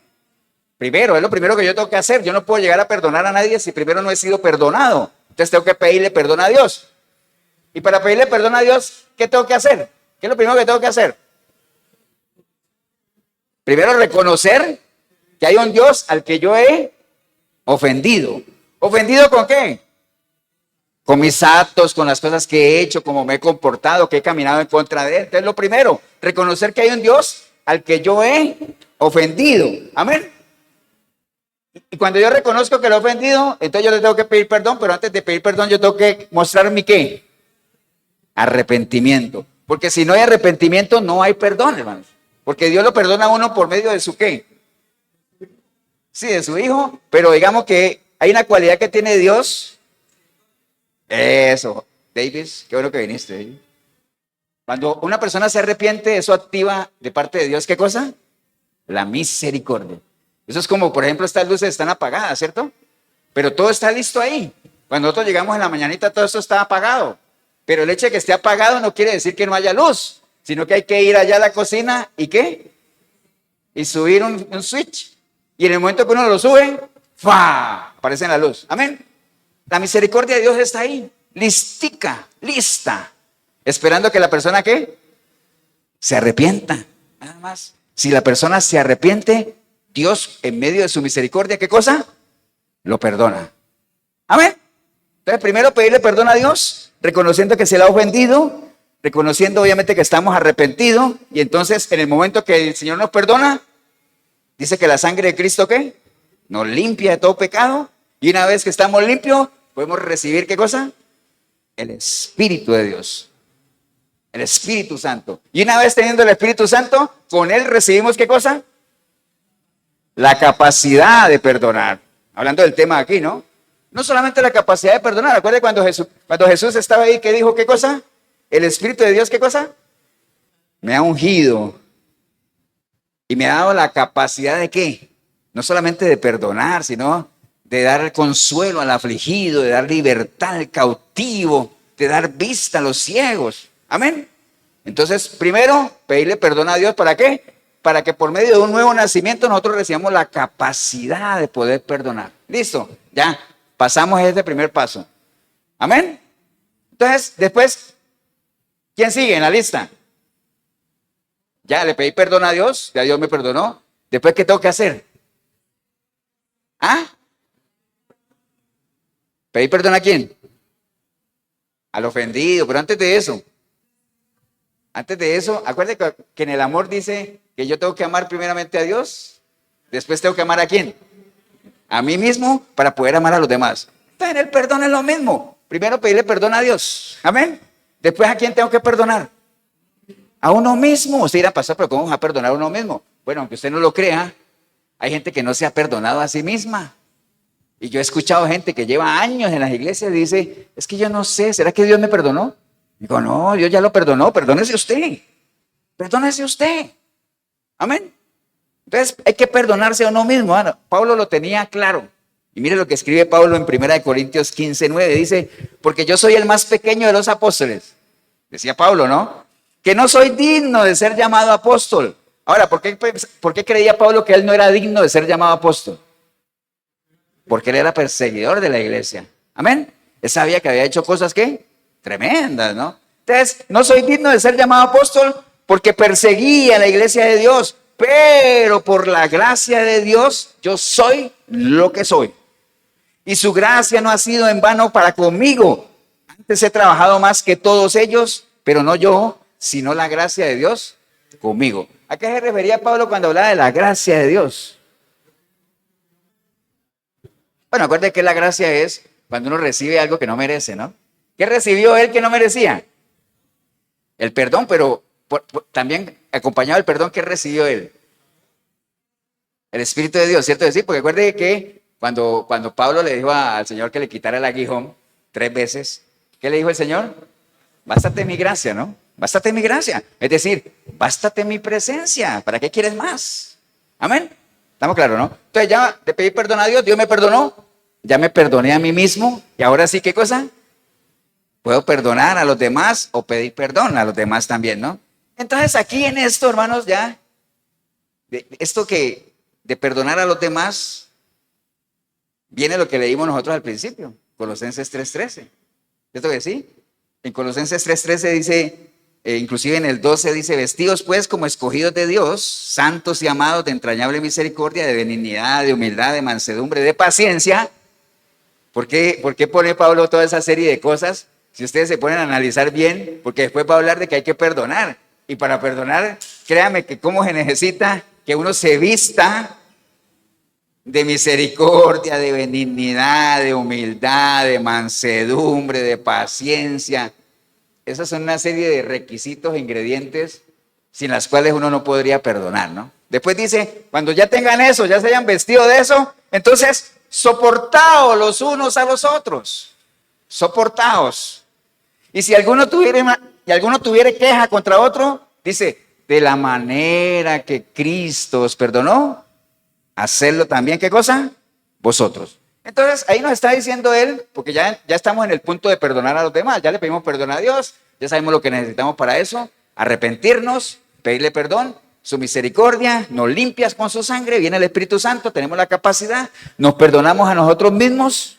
Speaker 1: Primero, es lo primero que yo tengo que hacer. Yo no puedo llegar a perdonar a nadie si primero no he sido perdonado. Entonces tengo que pedirle perdón a Dios. Y para pedirle perdón a Dios, ¿qué tengo que hacer? ¿Qué es lo primero que tengo que hacer? Primero reconocer que hay un Dios al que yo he ofendido. ¿Ofendido con qué? Con mis actos, con las cosas que he hecho, cómo me he comportado, que he caminado en contra de él. Entonces lo primero, reconocer que hay un Dios al que yo he ofendido. Amén. Y cuando yo reconozco que lo he ofendido, entonces yo le tengo que pedir perdón, pero antes de pedir perdón yo tengo que mostrar mi ¿qué? Arrepentimiento. Porque si no hay arrepentimiento, no hay perdón, hermanos. Porque Dios lo perdona a uno por medio de su ¿qué? Sí, de su Hijo, pero digamos que hay una cualidad que tiene Dios. Eso, Davis, qué bueno que viniste. Cuando una persona se arrepiente, eso activa de parte de Dios, ¿qué cosa? La misericordia. Eso es como, por ejemplo, estas luces están apagadas, ¿cierto? Pero todo está listo ahí. Cuando nosotros llegamos en la mañanita, todo esto está apagado. Pero el hecho de que esté apagado no quiere decir que no haya luz, sino que hay que ir allá a la cocina y ¿qué? Y subir un switch. Y en el momento que uno lo sube, ¡fa! Aparece la luz. Amén. La misericordia de Dios está ahí, listica, lista, esperando que la persona ¿qué? Se arrepienta. Nada más. Si la persona se arrepiente, Dios en medio de su misericordia, ¿qué cosa? Lo perdona. Amén. Entonces primero pedirle perdón a Dios, reconociendo que se le ha ofendido, reconociendo obviamente que estamos arrepentidos, y entonces en el momento que el Señor nos perdona, dice que la sangre de Cristo ¿qué? Nos limpia de todo pecado, y una vez que estamos limpios, podemos recibir ¿qué cosa? El Espíritu de Dios. El Espíritu Santo. Y una vez teniendo el Espíritu Santo, con Él recibimos ¿qué cosa? La capacidad de perdonar. Hablando del tema aquí, ¿no? No solamente la capacidad de perdonar. Acuérdense cuando Jesús estaba ahí, ¿qué dijo? ¿Qué cosa? El Espíritu de Dios, ¿qué cosa? Me ha ungido. Y me ha dado la capacidad de ¿qué? No solamente de perdonar, sino de dar consuelo al afligido, de dar libertad al cautivo, de dar vista a los ciegos. Amén. Entonces, primero, pedirle perdón a Dios, ¿para qué? Para que por medio de un nuevo nacimiento nosotros recibamos la capacidad de poder perdonar. ¿Listo? Ya, pasamos este primer paso. Amén. Entonces, después, ¿quién sigue en la lista? Ya le pedí perdón a Dios, ya Dios me perdonó. Después, ¿qué tengo que hacer? ¿Ah? ¿Pedí perdón a quién? Al ofendido, pero antes de eso, acuérdate que en el amor dice que yo tengo que amar primeramente a Dios, después tengo que amar a quién? A mí mismo para poder amar a los demás. Entonces el perdón es lo mismo. Primero pedirle perdón a Dios. Amén. Después, ¿a quién tengo que perdonar? A uno mismo. Usted irá a pasar, pero ¿cómo vamos a perdonar a uno mismo? Bueno, aunque usted no lo crea, hay gente que no se ha perdonado a sí misma. Y yo he escuchado gente que lleva años en las iglesias y dice, es que yo no sé, ¿será que Dios me perdonó? Digo, no, Dios ya lo perdonó, perdónese usted. Perdónese usted. Amén. Entonces hay que perdonarse a uno mismo. Pablo lo tenía claro. Y mire lo que escribe Pablo en 1 Corintios 15:9. Dice, porque yo soy el más pequeño de los apóstoles. Decía Pablo, ¿no? Que no soy digno de ser llamado apóstol. Ahora, ¿por qué creía Pablo que él no era digno de ser llamado apóstol? Porque él era perseguidor de la iglesia. Amén. Él sabía que había hecho cosas ¿qué? Tremendas, ¿no? Entonces, no soy digno de ser llamado apóstol porque perseguía la iglesia de Dios, pero por la gracia de Dios yo soy lo que soy. Y su gracia no ha sido en vano para conmigo. Antes he trabajado más que todos ellos, pero no yo, sino la gracia de Dios conmigo. ¿A qué se refería Pablo cuando hablaba de la gracia de Dios? Bueno, acuérdense que la gracia es cuando uno recibe algo que no merece, ¿no? ¿Qué recibió él que no merecía? El perdón, pero también acompañado del perdón, ¿qué recibió él? El Espíritu de Dios, ¿cierto? Decir, porque acuérdense que cuando Pablo le dijo al Señor que le quitara el aguijón 3 veces, ¿qué le dijo el Señor? Bástate mi gracia, ¿no? Bástate mi gracia. Es decir, bástate mi presencia. ¿Para qué quieres más? Amén. ¿Estamos claros, no? Entonces ya le pedí perdón a Dios, Dios me perdonó, ya me perdoné a mí mismo, y ahora sí, ¿qué cosa? Puedo perdonar a los demás o pedir perdón a los demás también, ¿no? Entonces aquí en esto, hermanos, ya, esto que de perdonar a los demás, viene lo que leímos nosotros al principio, Colosenses 3:13. ¿Cierto que sí? En Colosenses 3:13 dice, inclusive en el 12 dice, vestidos pues como escogidos de Dios, santos y amados de entrañable misericordia, de benignidad, de humildad, de mansedumbre, de paciencia. ¿Por qué pone Pablo toda esa serie de cosas? Si ustedes se ponen a analizar bien, porque después va a hablar de que hay que perdonar. Y para perdonar, créame que cómo se necesita que uno se vista de misericordia, de benignidad, de humildad, de mansedumbre, de paciencia. Esas son una serie de requisitos e ingredientes sin las cuales uno no podría perdonar, ¿no? Después dice, cuando ya tengan eso, ya se hayan vestido de eso, entonces soportaos los unos a los otros. Soportaos. Y si alguno tuviere queja contra otro, dice, de la manera que Cristo os perdonó, hacerlo también, ¿qué cosa? Vosotros. Entonces, ahí nos está diciendo él, porque ya estamos en el punto de perdonar a los demás, ya le pedimos perdón a Dios, ya sabemos lo que necesitamos para eso, arrepentirnos, pedirle perdón, su misericordia, nos limpias con su sangre, viene el Espíritu Santo, tenemos la capacidad, nos perdonamos a nosotros mismos,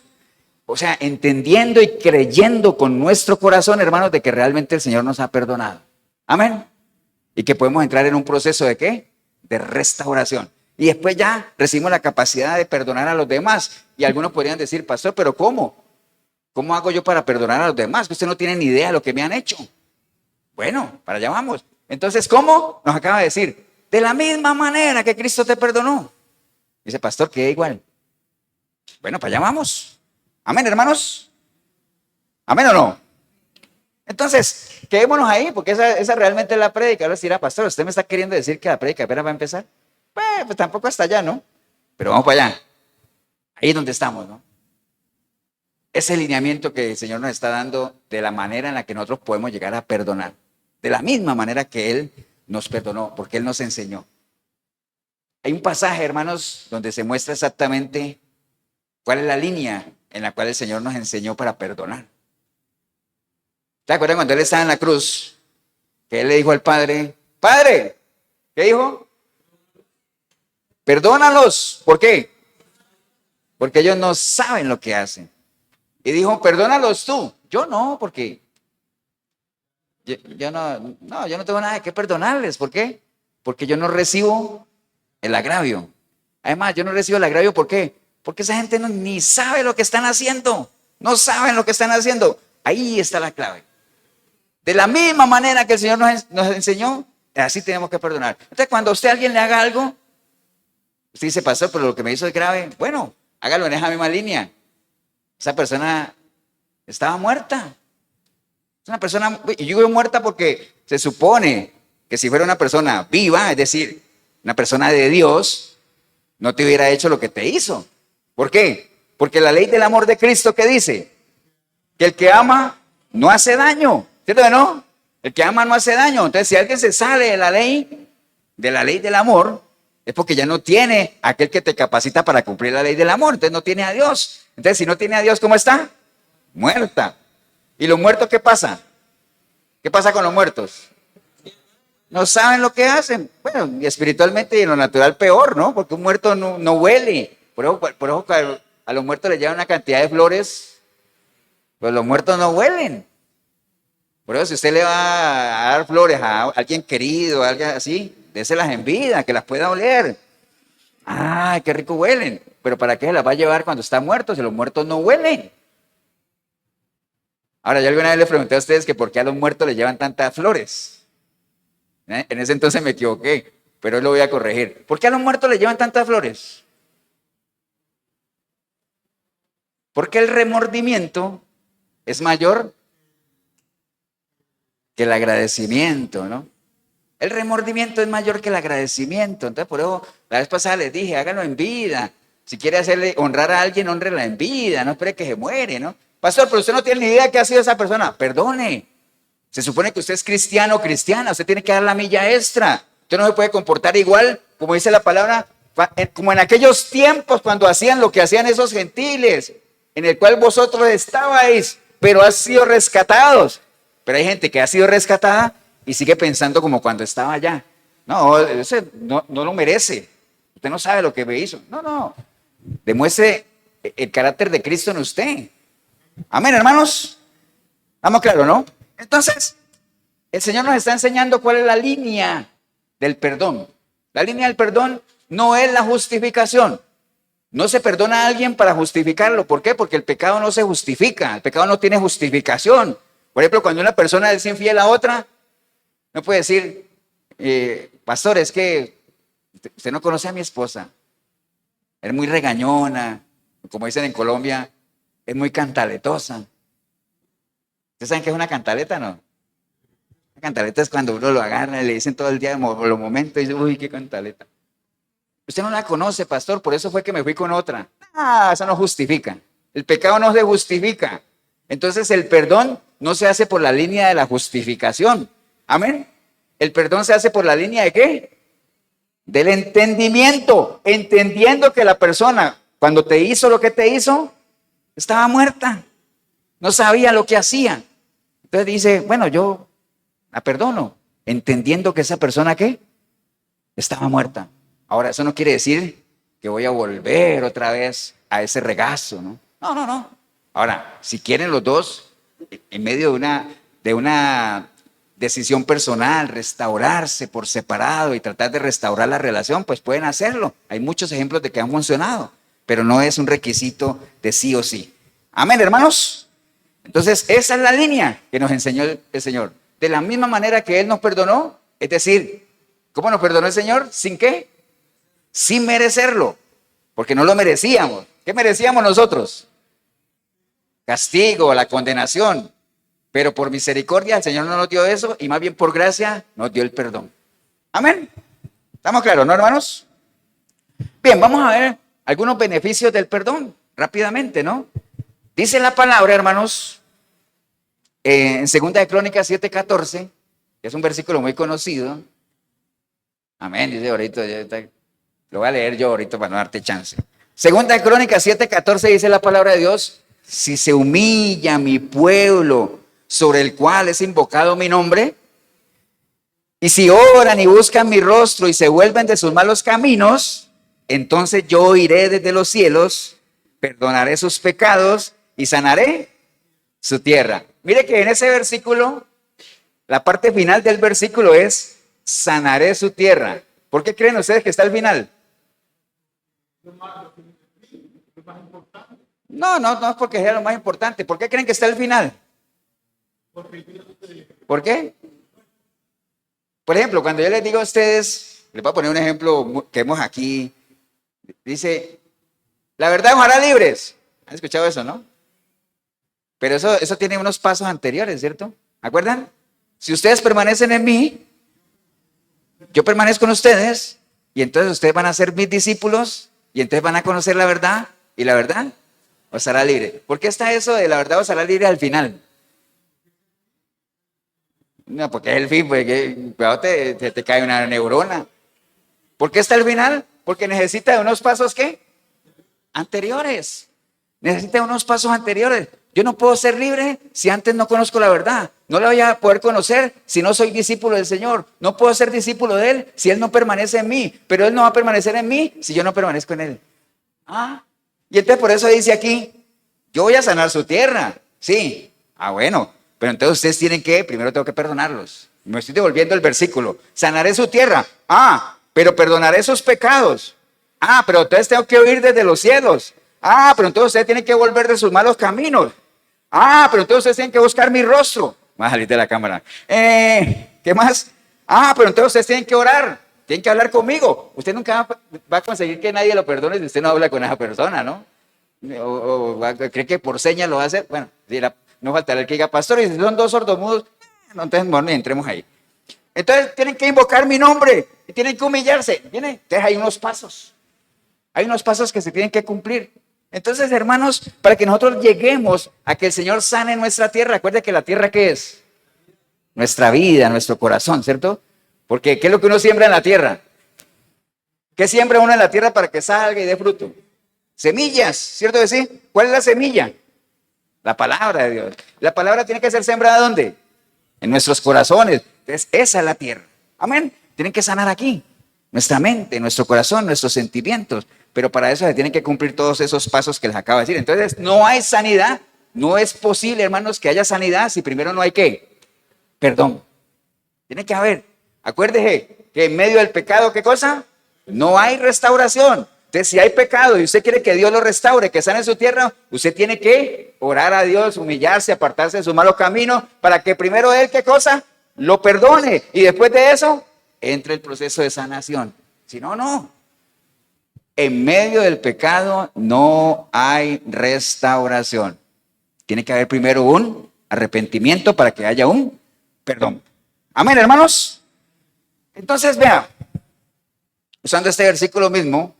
Speaker 1: o sea, entendiendo y creyendo con nuestro corazón, hermanos, de que realmente el Señor nos ha perdonado. Amén. Y que podemos entrar en un proceso de ¿qué? De restauración. Y después ya recibimos la capacidad de perdonar a los demás. Y algunos podrían decir, pastor, ¿pero cómo? ¿Cómo hago yo para perdonar a los demás? Que usted no tiene ni idea de lo que me han hecho. Bueno, para allá vamos. Entonces, ¿cómo? Nos acaba de decir, de la misma manera que Cristo te perdonó. Dice, pastor, que igual. Bueno, para allá vamos. Amén, hermanos. Amén o no. Entonces, quedémonos ahí, porque esa realmente es la prédica. Ahora dirá, pastor, ¿usted me está queriendo decir que la prédica apenas va a empezar? Pues tampoco hasta allá, ¿no? Pero vamos para allá. Ahí es donde estamos, ¿no? Ese lineamiento que el Señor nos está dando de la manera en la que nosotros podemos llegar a perdonar. De la misma manera que Él nos perdonó, porque Él nos enseñó. Hay un pasaje, hermanos, donde se muestra exactamente cuál es la línea en la cual el Señor nos enseñó para perdonar. ¿Te acuerdas cuando Él estaba en la cruz? Que Él le dijo al Padre, Padre, ¿qué dijo? Perdónalos. ¿Por qué? Porque ellos no saben lo que hacen. Y dijo, perdónalos tú. Yo no, porque yo no tengo nada que perdonarles. ¿Por qué? Porque yo no recibo el agravio. Además, yo no recibo el agravio, ¿por qué? Porque esa gente ni sabe lo que están haciendo. No saben lo que están haciendo. Ahí está la clave. De la misma manera que el Señor nos enseñó, así tenemos que perdonar. Entonces, cuando a usted alguien le haga algo, usted dice, pastor, pero lo que me hizo es grave. Bueno, hágalo en esa misma línea. Esa persona estaba muerta. Es una persona, y yo digo muerta porque se supone que si fuera una persona viva, es decir, una persona de Dios, no te hubiera hecho lo que te hizo. ¿Por qué? Porque la ley del amor de Cristo, ¿qué dice? Que el que ama no hace daño. ¿Cierto que no? El que ama no hace daño. Entonces, si alguien se sale de la ley del amor, es porque ya no tiene aquel que te capacita para cumplir la ley del amor. Entonces no tiene a Dios. Entonces si no tiene a Dios, ¿cómo está? Muerta. ¿Y los muertos qué pasa? ¿Qué pasa con los muertos? No saben lo que hacen. Bueno, y espiritualmente y en lo natural peor, ¿no? Porque un muerto no huele. Por eso a los muertos les llevan una cantidad de flores, pues los muertos no huelen. Por eso si usted le va a dar flores a alguien querido, a alguien así, déselas en vida, que las pueda oler. ¡Ay, qué rico huelen! Pero ¿para qué se las va a llevar cuando está muerto si los muertos no huelen? Ahora, yo alguna vez les pregunté a ustedes que por qué a los muertos les llevan tantas flores. En ese entonces me equivoqué, pero hoy lo voy a corregir. ¿Por qué a los muertos les llevan tantas flores? Porque el remordimiento es mayor que el agradecimiento, ¿no? El remordimiento es mayor que el agradecimiento. Entonces, por eso, la vez pasada les dije, háganlo en vida. Si quiere honrar a alguien, hónrela en vida. No espere que se muere, ¿no? Pastor, pero usted no tiene ni idea de qué ha sido esa persona. Perdone. Se supone que usted es cristiano o cristiana. Usted tiene que dar la milla extra. Usted no se puede comportar igual, como dice la palabra, como en aquellos tiempos cuando hacían lo que hacían esos gentiles, en el cual vosotros estabais, pero han sido rescatados. Pero hay gente que ha sido rescatada y sigue pensando como cuando estaba allá. No, ese no lo merece. Usted no sabe lo que me hizo. No, no. Demuestre el carácter de Cristo en usted. Amén, hermanos. ¿Estamos claros, no? Entonces, el Señor nos está enseñando cuál es la línea del perdón. La línea del perdón no es la justificación. No se perdona a alguien para justificarlo. ¿Por qué? Porque el pecado no se justifica. El pecado no tiene justificación. Por ejemplo, cuando una persona es infiel a otra, no puede decir, pastor, es que usted no conoce a mi esposa. Es muy regañona. Como dicen en Colombia, es muy cantaletosa. ¿Ustedes saben qué es una cantaleta, no? Una cantaleta es cuando uno lo agarra y le dicen todo el día los momentos y dice, uy, qué cantaleta. Usted no la conoce, pastor, por eso fue que me fui con otra. Ah, eso no justifica. El pecado no se justifica. Entonces el perdón no se hace por la línea de la justificación. Amén. El perdón se hace por la línea de ¿qué? Del entendimiento. Entendiendo que la persona, cuando te hizo lo que te hizo, estaba muerta. No sabía lo que hacía. Entonces dice, bueno, yo la perdono. Entendiendo que esa persona ¿qué? Estaba muerta. Ahora, eso no quiere decir que voy a volver otra vez a ese regazo, ¿no? No, no, no. Ahora, si quieren los dos, en medio de una decisión personal, restaurarse por separado y tratar de restaurar la relación, pues pueden hacerlo. Hay muchos ejemplos de que han funcionado, pero no es un requisito de sí o sí. Amén, hermanos. Entonces, esa es la línea que nos enseñó el Señor. De la misma manera que Él nos perdonó, es decir, ¿cómo nos perdonó el Señor? ¿Sin qué? Sin merecerlo, porque no lo merecíamos. ¿Qué merecíamos nosotros? Castigo, la condenación. Pero por misericordia el Señor no nos dio eso y más bien por gracia nos dio el perdón. Amén. ¿Estamos claros, no, hermanos? Bien, vamos a ver algunos beneficios del perdón rápidamente, ¿no? Dice la palabra, hermanos, en 2 de Crónicas 7:14, que es un versículo muy conocido. Amén, dice ahorita. Lo voy a leer yo ahorita para no darte chance. 2 de Crónicas 7:14 dice la palabra de Dios: si se humilla mi pueblo sobre el cual es invocado mi nombre, y si oran y buscan mi rostro y se vuelven de sus malos caminos, entonces yo iré desde los cielos, perdonaré sus pecados y sanaré su tierra. Mire que en ese versículo, la parte final del versículo es sanaré su tierra. ¿Por qué creen ustedes que está al final? No, no, no es porque sea lo más importante. ¿Por qué creen que está al final? ¿Por qué? Por ejemplo, cuando yo les digo a ustedes, les voy a poner un ejemplo que vemos aquí. Dice, la verdad os hará libres. ¿Han escuchado eso, no? Pero eso tiene unos pasos anteriores, ¿cierto? ¿Acuerdan? Si ustedes permanecen en mí, yo permanezco en ustedes, y entonces ustedes van a ser mis discípulos, y entonces van a conocer la verdad, y la verdad os hará libre. ¿Por qué está eso de la verdad os hará libre al final? No, porque es el fin, porque te cae una neurona. ¿Por qué está al final? Porque necesita de unos pasos, ¿qué? Anteriores. Necesita unos pasos anteriores. Yo no puedo ser libre si antes no conozco la verdad. No la voy a poder conocer si no soy discípulo del Señor. No puedo ser discípulo de Él si Él no permanece en mí. Pero Él no va a permanecer en mí si yo no permanezco en Él. Y entonces por eso dice aquí, yo voy a sanar su tierra. Sí. Bueno. Pero entonces ustedes tienen que, primero tengo que perdonarlos. Me estoy devolviendo el versículo. Sanaré su tierra. Pero perdonaré sus pecados. Pero entonces tengo que oír desde los cielos. Pero entonces ustedes tienen que volver de sus malos caminos. Pero entonces ustedes tienen que buscar mi rostro. Vamos a salir de la cámara. ¿Qué más? Pero entonces ustedes tienen que orar. Tienen que hablar conmigo. Usted nunca va a conseguir que nadie lo perdone si usted no habla con esa persona, ¿no? O cree que por señas lo va a hacer. Bueno, no faltará el que diga, pastor, y si son dos sordomudos, no, entonces bueno, entremos ahí. Entonces tienen que invocar mi nombre y tienen que humillarse. Entonces hay unos pasos. Hay unos pasos que se tienen que cumplir. Entonces, hermanos, para que nosotros lleguemos a que el Señor sane nuestra tierra, recuerde que la tierra, ¿qué es? Nuestra vida, nuestro corazón, ¿cierto? Porque ¿qué es lo que uno siembra en la tierra? ¿Qué siembra uno en la tierra para que salga y dé fruto? Semillas, ¿cierto que sí? ¿Cuál es la semilla? La palabra de Dios. La palabra tiene que ser sembrada ¿dónde? En nuestros corazones. Entonces, esa es la tierra. Amén. Tienen que sanar aquí. nuestra mente, nuestro corazón, nuestros sentimientos. Pero para eso se tienen que cumplir todos esos pasos que les acabo de decir. Entonces, no hay sanidad, no es posible, hermanos, que haya sanidad si primero no hay ¿qué? Perdón. Tiene que haber. Acuérdese que en medio del pecado, ¿qué cosa? No hay restauración. Entonces, si hay pecado y usted quiere que Dios lo restaure, que sane su tierra, usted tiene que orar a Dios, humillarse, apartarse de sus malos caminos, para que primero Él, ¿qué cosa? Lo perdone. Y después de eso, entre el proceso de sanación. Si no, no. En medio del pecado no hay restauración. Tiene que haber primero un arrepentimiento para que haya un perdón. Amén, hermanos. Entonces, vea, usando este versículo mismo,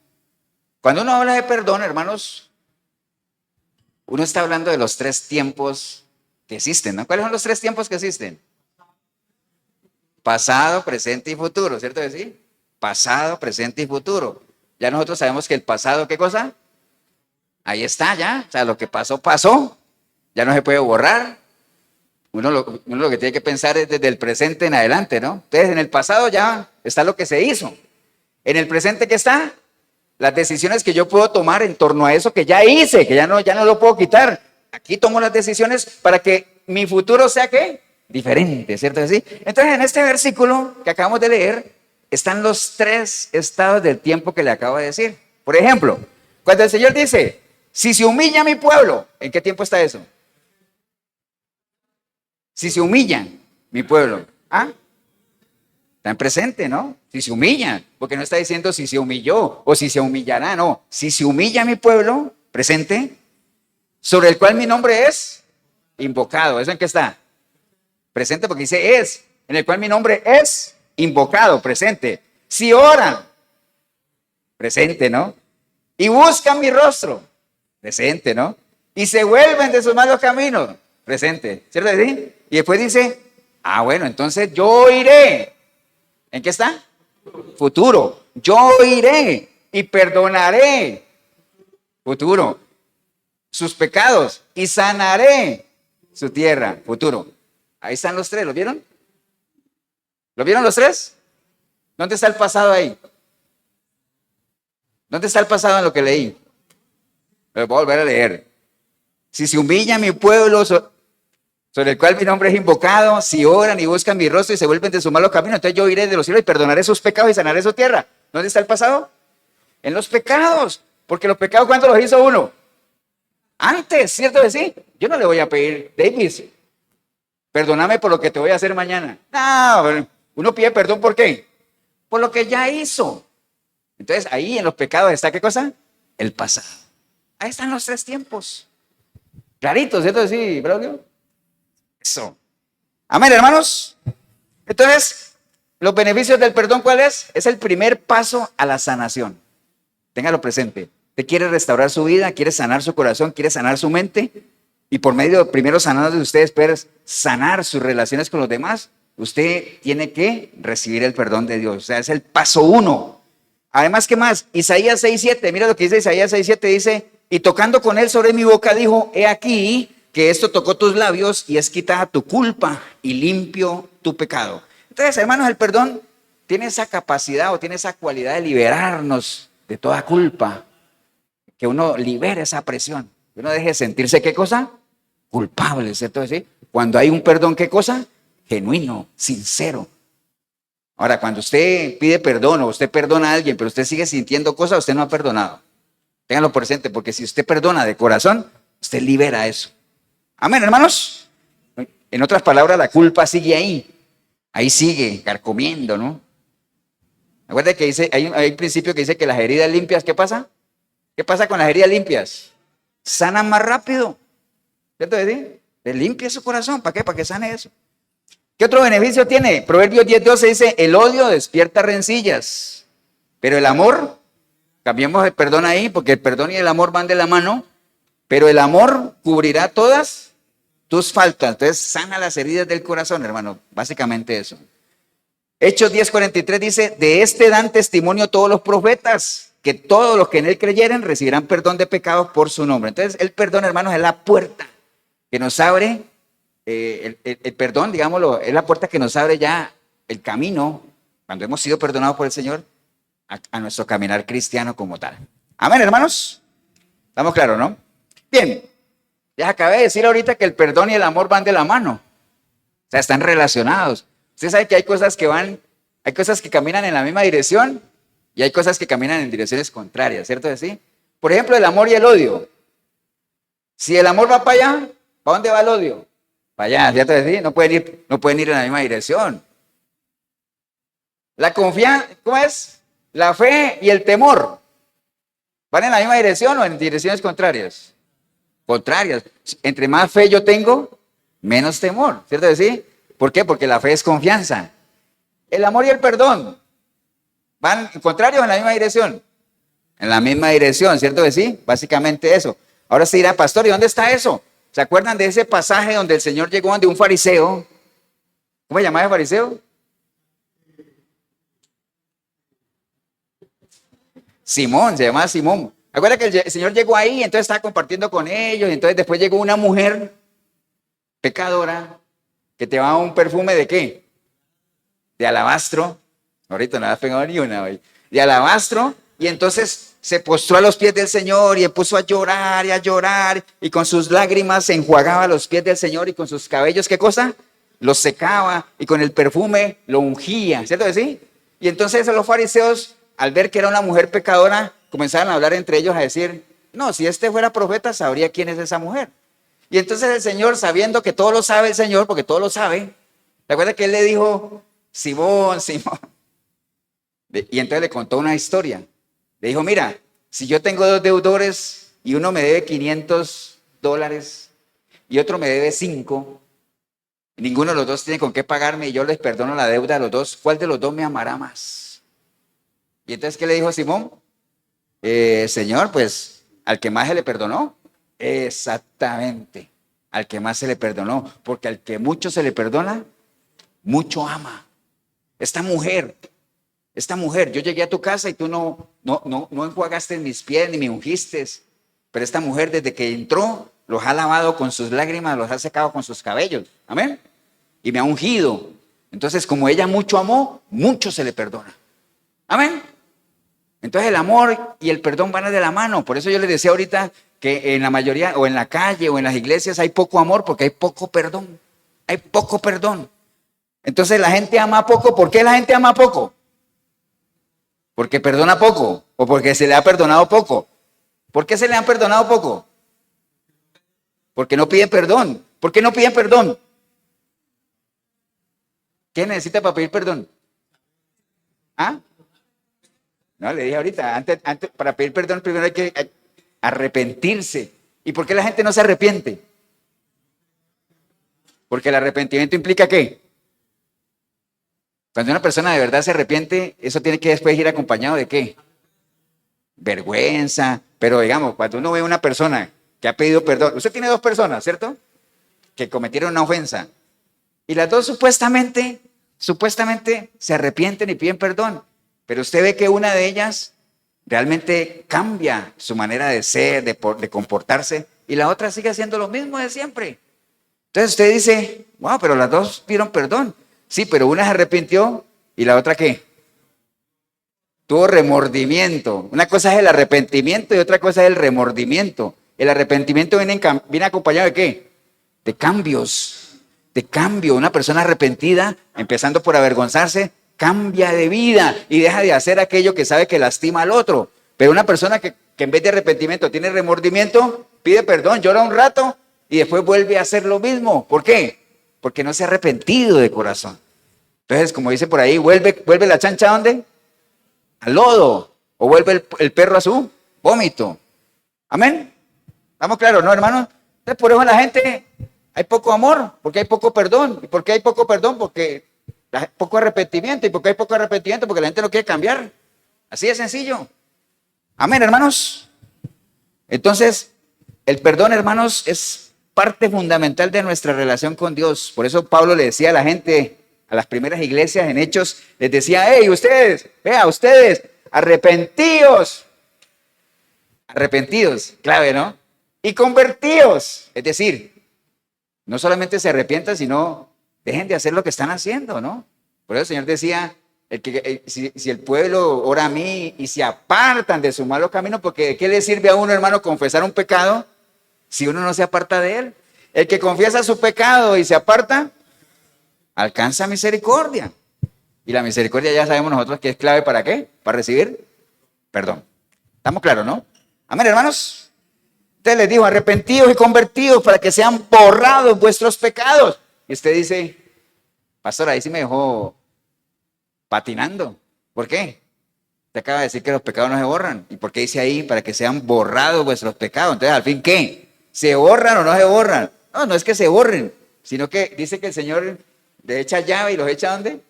Speaker 1: cuando uno habla de perdón, hermanos, uno está hablando de los 3 tiempos que existen, ¿no? ¿Cuáles son los 3 tiempos que existen? Pasado, presente y futuro, ¿cierto que sí? Pasado, presente y futuro. Ya nosotros sabemos que el pasado, ¿qué cosa? Ahí está ya, o sea, lo que pasó, pasó, ya no se puede borrar. Uno lo que tiene que pensar es desde el presente en adelante, ¿no? Entonces, en el pasado ya está lo que se hizo. En el presente, ¿qué está? Las decisiones que yo puedo tomar en torno a eso que ya hice, que ya no lo puedo quitar. Aquí tomo las decisiones para que mi futuro sea, ¿qué? Diferente, ¿cierto? ¿Sí? Entonces, en este versículo que acabamos de leer, están los 3 estados del tiempo que le acabo de decir. Por ejemplo, cuando el Señor dice, si se humilla mi pueblo, ¿en qué tiempo está eso? Si se humillan mi pueblo. ¿Ah? Está en presente, ¿no? Si se humillan, porque no está diciendo si se humilló o si se humillará, no. Si se humilla mi pueblo, presente, sobre el cual mi nombre es invocado. ¿Eso en qué está? Presente, porque dice es, en el cual mi nombre es invocado, presente. Si oran, presente, ¿no? Y buscan mi rostro, presente, ¿no? Y se vuelven de sus malos caminos, presente, ¿cierto? ¿Sí? Y después dice, bueno, entonces yo iré. ¿En qué está? Futuro. Yo iré y perdonaré, futuro, sus pecados y sanaré su tierra, futuro. Ahí están los 3, ¿lo vieron? ¿Lo vieron los 3? ¿Dónde está el pasado ahí? ¿Dónde está el pasado en lo que leí? Lo voy a volver a leer. Si se humilla mi pueblo sobre el cual mi nombre es invocado, si oran y buscan mi rostro y se vuelven de su malo camino, entonces yo iré de los cielos y perdonaré sus pecados y sanaré su tierra. ¿Dónde está el pasado? En los pecados. Porque los pecados, ¿cuándo los hizo uno? Antes, ¿cierto que sí? Yo no le voy a pedir, Davis, perdóname por lo que te voy a hacer mañana. No, uno pide perdón ¿por qué? Por lo que ya hizo. Entonces ahí en los pecados está ¿qué cosa? El pasado. Ahí están los 3 tiempos. Clarito, ¿cierto? Sí, Braulio. Eso. Amén, hermanos. Entonces, los beneficios del perdón, ¿cuál es? Es el primer paso a la sanación. Téngalo presente. Usted quiere restaurar su vida, quiere sanar su corazón, quiere sanar su mente. Y por medio de primero sanar de ustedes, después sanar sus relaciones con los demás, usted tiene que recibir el perdón de Dios. O sea, es el paso 1. Además, ¿qué más? Isaías 6:7, mira lo que dice Isaías 6:7, dice, y tocando con él sobre mi boca, dijo, he aquí que esto tocó tus labios y es quitada tu culpa y limpio tu pecado. Entonces, hermanos, el perdón tiene esa capacidad o tiene esa cualidad de liberarnos de toda culpa, que uno libere esa presión, que uno deje de sentirse, ¿qué cosa? Culpable, ¿cierto? ¿Sí? Cuando hay un perdón, ¿qué cosa? Genuino, sincero. Ahora, cuando usted pide perdón o usted perdona a alguien, pero usted sigue sintiendo cosas, usted no ha perdonado. Ténganlo presente, porque si usted perdona de corazón, usted libera eso. Amén, hermanos. En otras palabras, la culpa sigue ahí. Ahí sigue, carcomiendo, ¿no? Acuérdense que dice, hay un principio que dice que las heridas limpias, ¿qué pasa? ¿Qué pasa con las heridas limpias? Sanan más rápido. ¿Cierto? ¿Sí? Le limpia su corazón. ¿Para qué? Para que sane eso. ¿Qué otro beneficio tiene? Proverbios 10:12 dice, el odio despierta rencillas, pero el amor, cambiemos el perdón ahí, porque el perdón y el amor van de la mano, pero el amor cubrirá todas tus faltas. Entonces sana las heridas del corazón, hermano, básicamente eso. Hechos 10:43 dice, de este dan testimonio todos los profetas, que todos los que en él creyeren recibirán perdón de pecados por su nombre. Entonces el perdón, hermanos, es la puerta que nos abre. El perdón, digámoslo, es la puerta que nos abre ya el camino, cuando hemos sido perdonados por el Señor, a nuestro caminar cristiano como tal. Amén, hermanos. ¿Estamos claros, no? Bien, ya acabé de decir ahorita que el perdón y el amor van de la mano. O sea, están relacionados. Usted sabe que hay cosas que caminan en la misma dirección y hay cosas que caminan en direcciones contrarias, ¿cierto? ¿Sí? Por ejemplo, el amor y el odio. Si el amor va para allá, ¿para dónde va el odio? Para allá, ¿cierto? ¿Sí? No pueden ir en la misma dirección. La confianza, ¿cómo es? La fe y el temor. ¿Van en la misma dirección o en direcciones contrarias? Contrarias. Entre más fe yo tengo, menos temor, ¿cierto? ¿Sí? ¿Por qué? Porque la fe es confianza. El amor y el perdón, ¿van contrarios o en la misma dirección? En la misma dirección, ¿cierto que sí? Básicamente eso. Ahora se dirá, pastor, ¿y dónde está eso? ¿Se acuerdan de ese pasaje donde el Señor llegó ante un fariseo? ¿Cómo se llamaba el fariseo? Simón, se llamaba Simón. Acuerda que el Señor llegó ahí, entonces estaba compartiendo con ellos, y entonces después llegó una mujer pecadora que te llevaba un perfume ¿de qué? De alabastro. Ahorita no la has pegado ni una, hoy. De alabastro, y entonces se postró a los pies del Señor y puso a llorar, y con sus lágrimas se enjuagaba los pies del Señor y con sus cabellos, ¿qué cosa? Los secaba y con el perfume lo ungía, ¿cierto que sí? Y entonces los fariseos, al ver que era una mujer pecadora, comenzaron a hablar entre ellos a decir, no, si este fuera profeta, sabría quién es esa mujer. Y entonces el Señor, sabiendo que todo lo sabe el Señor, porque todo lo sabe, ¿te acuerdas que él le dijo, Simón, Simón? Y entonces le contó una historia. Le dijo, mira, si yo tengo dos deudores y uno me debe $500 y otro me debe 5, ninguno de los dos tiene con qué pagarme y yo les perdono la deuda a los dos, ¿cuál de los dos me amará más? Y entonces, ¿qué le dijo Simón? Señor, pues al que más se le perdonó. Exactamente, al que más se le perdonó, porque al que mucho se le perdona, mucho ama. Esta mujer, yo llegué a tu casa y tú no enjuagaste mis pies ni me ungiste, pero esta mujer desde que entró los ha lavado con sus lágrimas, los ha secado con sus cabellos, amén, y me ha ungido. Entonces, como ella mucho amó, mucho se le perdona, amén. Entonces el amor y el perdón van de la mano. Por eso yo les decía ahorita que en la mayoría, o en la calle, o en las iglesias hay poco amor porque hay poco perdón. Hay poco perdón. Entonces la gente ama poco. ¿Por qué la gente ama poco? Porque perdona poco o porque se le ha perdonado poco. ¿Por qué se le han perdonado poco? Porque no piden perdón. ¿Por qué no piden perdón? ¿Qué necesita para pedir perdón? ¿Ah? No, le dije ahorita, antes, para pedir perdón primero hay que arrepentirse. ¿Y por qué la gente no se arrepiente? Porque el arrepentimiento implica ¿qué? Cuando una persona de verdad se arrepiente, eso tiene que después ir acompañado de ¿qué? Vergüenza. Pero digamos, cuando uno ve a una persona que ha pedido perdón, usted tiene dos personas, ¿cierto? Que cometieron una ofensa. Y las dos supuestamente se arrepienten y piden perdón. Pero usted ve que una de ellas realmente cambia su manera de ser, de comportarse, y la otra sigue haciendo lo mismo de siempre. Entonces usted dice, wow, pero las dos pidieron perdón. Sí, pero una se arrepintió y la otra ¿qué? Tuvo remordimiento. Una cosa es el arrepentimiento y otra cosa es el remordimiento. El arrepentimiento viene acompañado de ¿qué? De cambios, de cambio. Una persona arrepentida, empezando por avergonzarse, cambia de vida y deja de hacer aquello que sabe que lastima al otro. Pero una persona que en vez de arrepentimiento tiene remordimiento, pide perdón, llora un rato y después vuelve a hacer lo mismo. ¿Por qué? Porque no se ha arrepentido de corazón. Entonces, como dice por ahí, vuelve la chancha ¿a dónde? Al lodo. O vuelve el perro a su vómito. Amén. ¿Estamos claros, no, hermanos? Entonces, por eso la gente hay poco amor, porque hay poco perdón. ¿Y por qué hay poco perdón? Porque hay poco arrepentimiento. ¿Y por qué hay poco arrepentimiento? Porque la gente no quiere cambiar. Así de sencillo. Amén, hermanos. Entonces, el perdón, hermanos, es parte fundamental de nuestra relación con Dios. Por eso Pablo le decía a la gente, a las primeras iglesias en Hechos, les decía, hey, ustedes, arrepentíos. Arrepentidos, clave, ¿no? Y convertíos. Es decir, no solamente se arrepientan, sino dejen de hacer lo que están haciendo, ¿no? Por eso el Señor decía, Si el pueblo ora a mí y se apartan de su malo camino, porque ¿de qué le sirve a uno, hermano, confesar un pecado si uno no se aparta de él? El que confiesa su pecado y se aparta, alcanza misericordia. Y la misericordia ya sabemos nosotros que es clave ¿para qué? Para recibir perdón. ¿Estamos claros, no? Amén, hermanos. Usted les dijo, arrepentidos y convertidos para que sean borrados vuestros pecados. Y usted dice, pastor, ahí sí me dejó patinando. ¿Por qué? Usted acaba de decir que los pecados no se borran. ¿Y por qué dice ahí para que sean borrados vuestros pecados? Entonces, ¿al fin qué? ¿Se borran o no se borran? No, no es que se borren, sino que dice que el Señor le echa llave y los echa ¿dónde?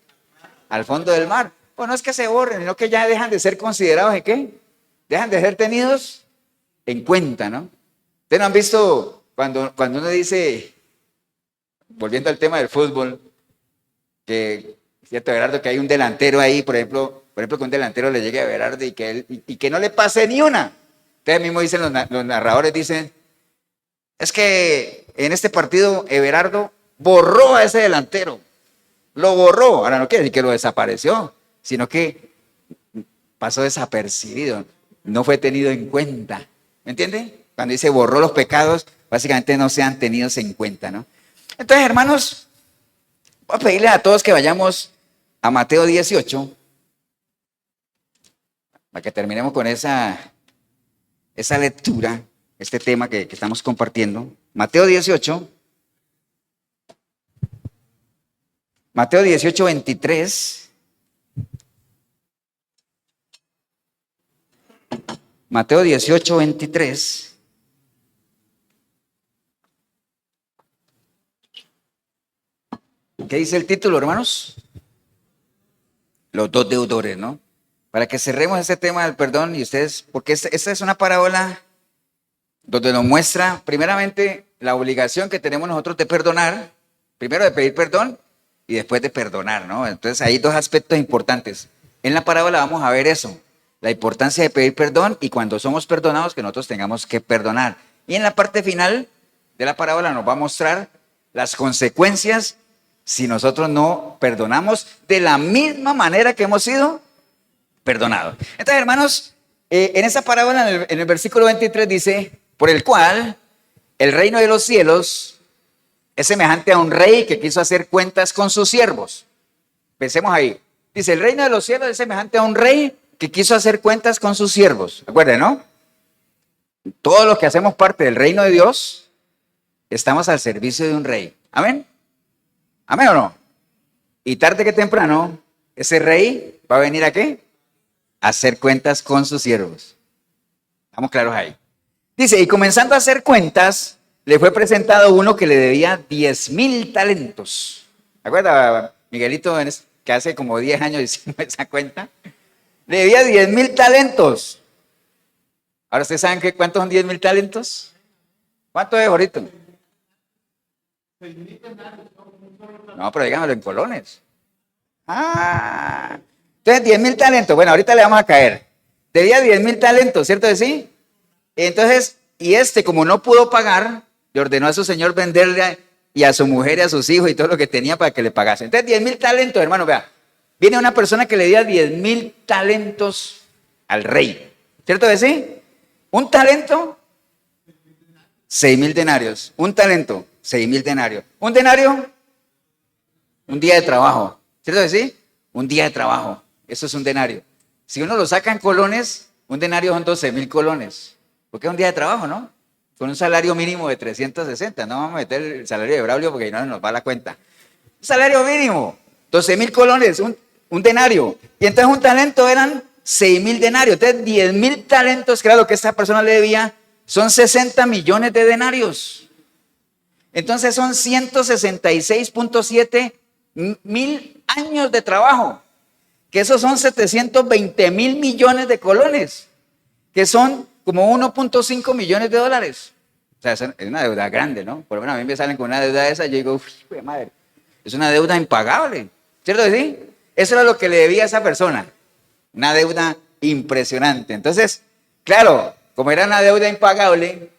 Speaker 1: Al fondo del mar. Pues no es que se borren, sino que ya dejan de ser considerados ¿en qué? Dejan de ser tenidos en cuenta, ¿no? Ustedes no han visto cuando uno dice, volviendo al tema del fútbol, que, cierto, Everardo, que hay un delantero ahí, por ejemplo, que un delantero le llegue a Everardo y que no le pase ni una. Ustedes mismos dicen, los narradores dicen, es que en este partido Everardo borró a ese delantero, lo borró. Ahora no quiere decir que lo desapareció, sino que pasó desapercibido, no fue tenido en cuenta. ¿Me entiende? Cuando dice borró los pecados, básicamente no sean tenidos en cuenta, ¿no? Entonces, hermanos, voy a pedirle a todos que vayamos a Mateo 18, para que terminemos con esa lectura, este tema que estamos compartiendo. Mateo 18. Mateo 18, 23. Mateo 18, 23. ¿Qué dice el título, hermanos? Los dos deudores, ¿no? Para que cerremos este tema del perdón y ustedes, porque esta es una parábola donde nos muestra primeramente la obligación que tenemos nosotros de perdonar, primero de pedir perdón y después de perdonar, ¿no? Entonces hay dos aspectos importantes. En la parábola vamos a ver eso, la importancia de pedir perdón y cuando somos perdonados que nosotros tengamos que perdonar. Y en la parte final de la parábola nos va a mostrar las consecuencias si nosotros no perdonamos de la misma manera que hemos sido perdonados. Entonces, hermanos, en esa parábola, en el versículo 23 dice, por el cual el reino de los cielos es semejante a un rey que quiso hacer cuentas con sus siervos. Pensemos ahí. Dice, el reino de los cielos es semejante a un rey que quiso hacer cuentas con sus siervos. Recuerden, ¿no? Todos los que hacemos parte del reino de Dios estamos al servicio de un rey. ¿Amén? ¿Amén o no? Y tarde que temprano, ese rey va a venir ¿a qué? A hacer cuentas con sus siervos. ¿Estamos claros ahí? Dice, y comenzando a hacer cuentas, le fue presentado uno que le debía 10,000 talentos. ¿Se acuerda, Miguelito, que hace como 10 años hicimos esa cuenta? Le debía 10,000 talentos. Ahora, ¿ustedes saben cuántos son 10,000 talentos? ¿Cuánto es, ahorita? No, pero díganmelo en colones. Entonces 10,000 talentos. Bueno, ahorita le vamos a caer. Debía 10,000 talentos, ¿cierto que sí? Entonces, y como no pudo pagar, le ordenó a su señor venderle y a su mujer y a sus hijos y todo lo que tenía para que le pagase. Entonces 10,000 talentos, hermano, vea. Viene una persona que le dio 10,000 talentos al rey. ¿Cierto que sí? Un talento, 6,000 denarios. Un talento, 6,000 denarios. Un denario, un día de trabajo. ¿Cierto que sí? Un día de trabajo. Eso es un denario. Si uno lo saca en colones, un denario son 12,000 colones. Porque es un día de trabajo, ¿no? Con un salario mínimo de 360. No vamos a meter el salario de Braulio porque no nos va la cuenta. Un salario mínimo, 12,000 colones, un denario. Y entonces un talento eran 6,000 denarios. Entonces 10,000 talentos, que era lo que esta persona le debía, son 60 millones de denarios. Entonces son 166.7 mil años de trabajo. Que esos son 720,000 millones de colones. Que son como 1.5 millones de dólares. O sea, es una deuda grande, ¿no? Por lo menos a mí me salen con una deuda de esa, yo digo, uy, madre, es una deuda impagable. ¿Cierto que sí? Eso era lo que le debía a esa persona. Una deuda impresionante. Entonces, claro, como era una deuda impagable,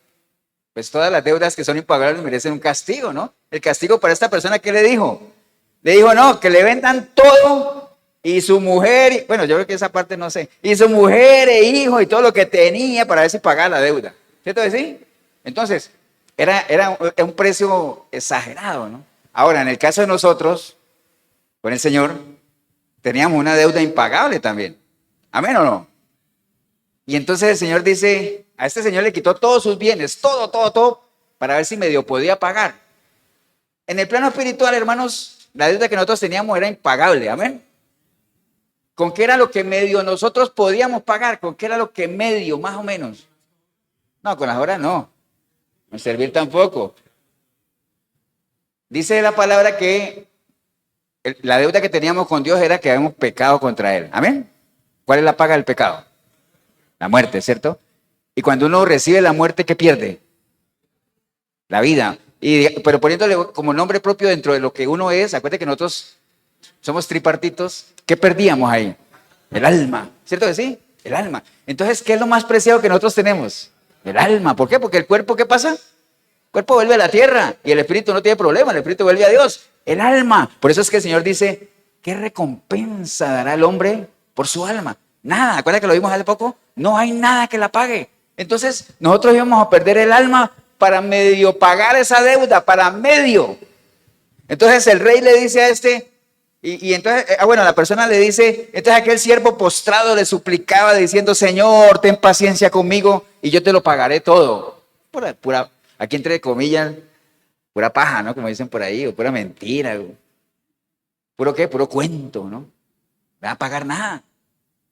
Speaker 1: pues todas las deudas que son impagables merecen un castigo, ¿no? El castigo para esta persona, ¿qué le dijo? Le dijo, no, que le vendan todo y su mujer, bueno, yo creo que esa parte no sé, y su mujer e hijo y todo lo que tenía para ver si pagaba la deuda. ¿Cierto que sí? Entonces, era un precio exagerado, ¿no? Ahora, en el caso de nosotros, con el Señor, teníamos una deuda impagable también. ¿Amén o no? Y entonces el Señor dice, a este señor le quitó todos sus bienes, todo, todo, todo, para ver si medio podía pagar. En el plano espiritual, hermanos, la deuda que nosotros teníamos era impagable, amén. ¿Con qué era lo que medio nosotros podíamos pagar? ¿Con qué era lo que medio, más o menos? No, con las horas no, no servir tampoco. Dice la palabra que la deuda que teníamos con Dios era que habíamos pecado contra Él, amén. ¿Cuál es la paga del pecado? La muerte, ¿cierto? Y cuando uno recibe la muerte, ¿qué pierde? La vida. Pero poniéndole como nombre propio dentro de lo que uno es, acuérdate que nosotros somos tripartitos. ¿Qué perdíamos ahí? El alma. ¿Cierto que sí? El alma. Entonces, ¿qué es lo más preciado que nosotros tenemos? El alma. ¿Por qué? Porque el cuerpo, ¿qué pasa? El cuerpo vuelve a la tierra y el espíritu no tiene problema, el espíritu vuelve a Dios. El alma. Por eso es que el Señor dice, ¿qué recompensa dará el hombre por su alma? Nada. ¿Acuerdas que lo vimos hace poco? No hay nada que la pague. Entonces, nosotros íbamos a perder el alma para medio pagar esa deuda, para medio. Entonces el rey le dice a este, y entonces, bueno, la persona le dice, entonces aquel siervo postrado le suplicaba diciendo, Señor, ten paciencia conmigo y yo te lo pagaré todo. Pura, aquí entre comillas, pura paja, ¿no? Como dicen por ahí, o pura mentira. ¿Puro qué? Puro cuento, ¿no? No va a pagar nada.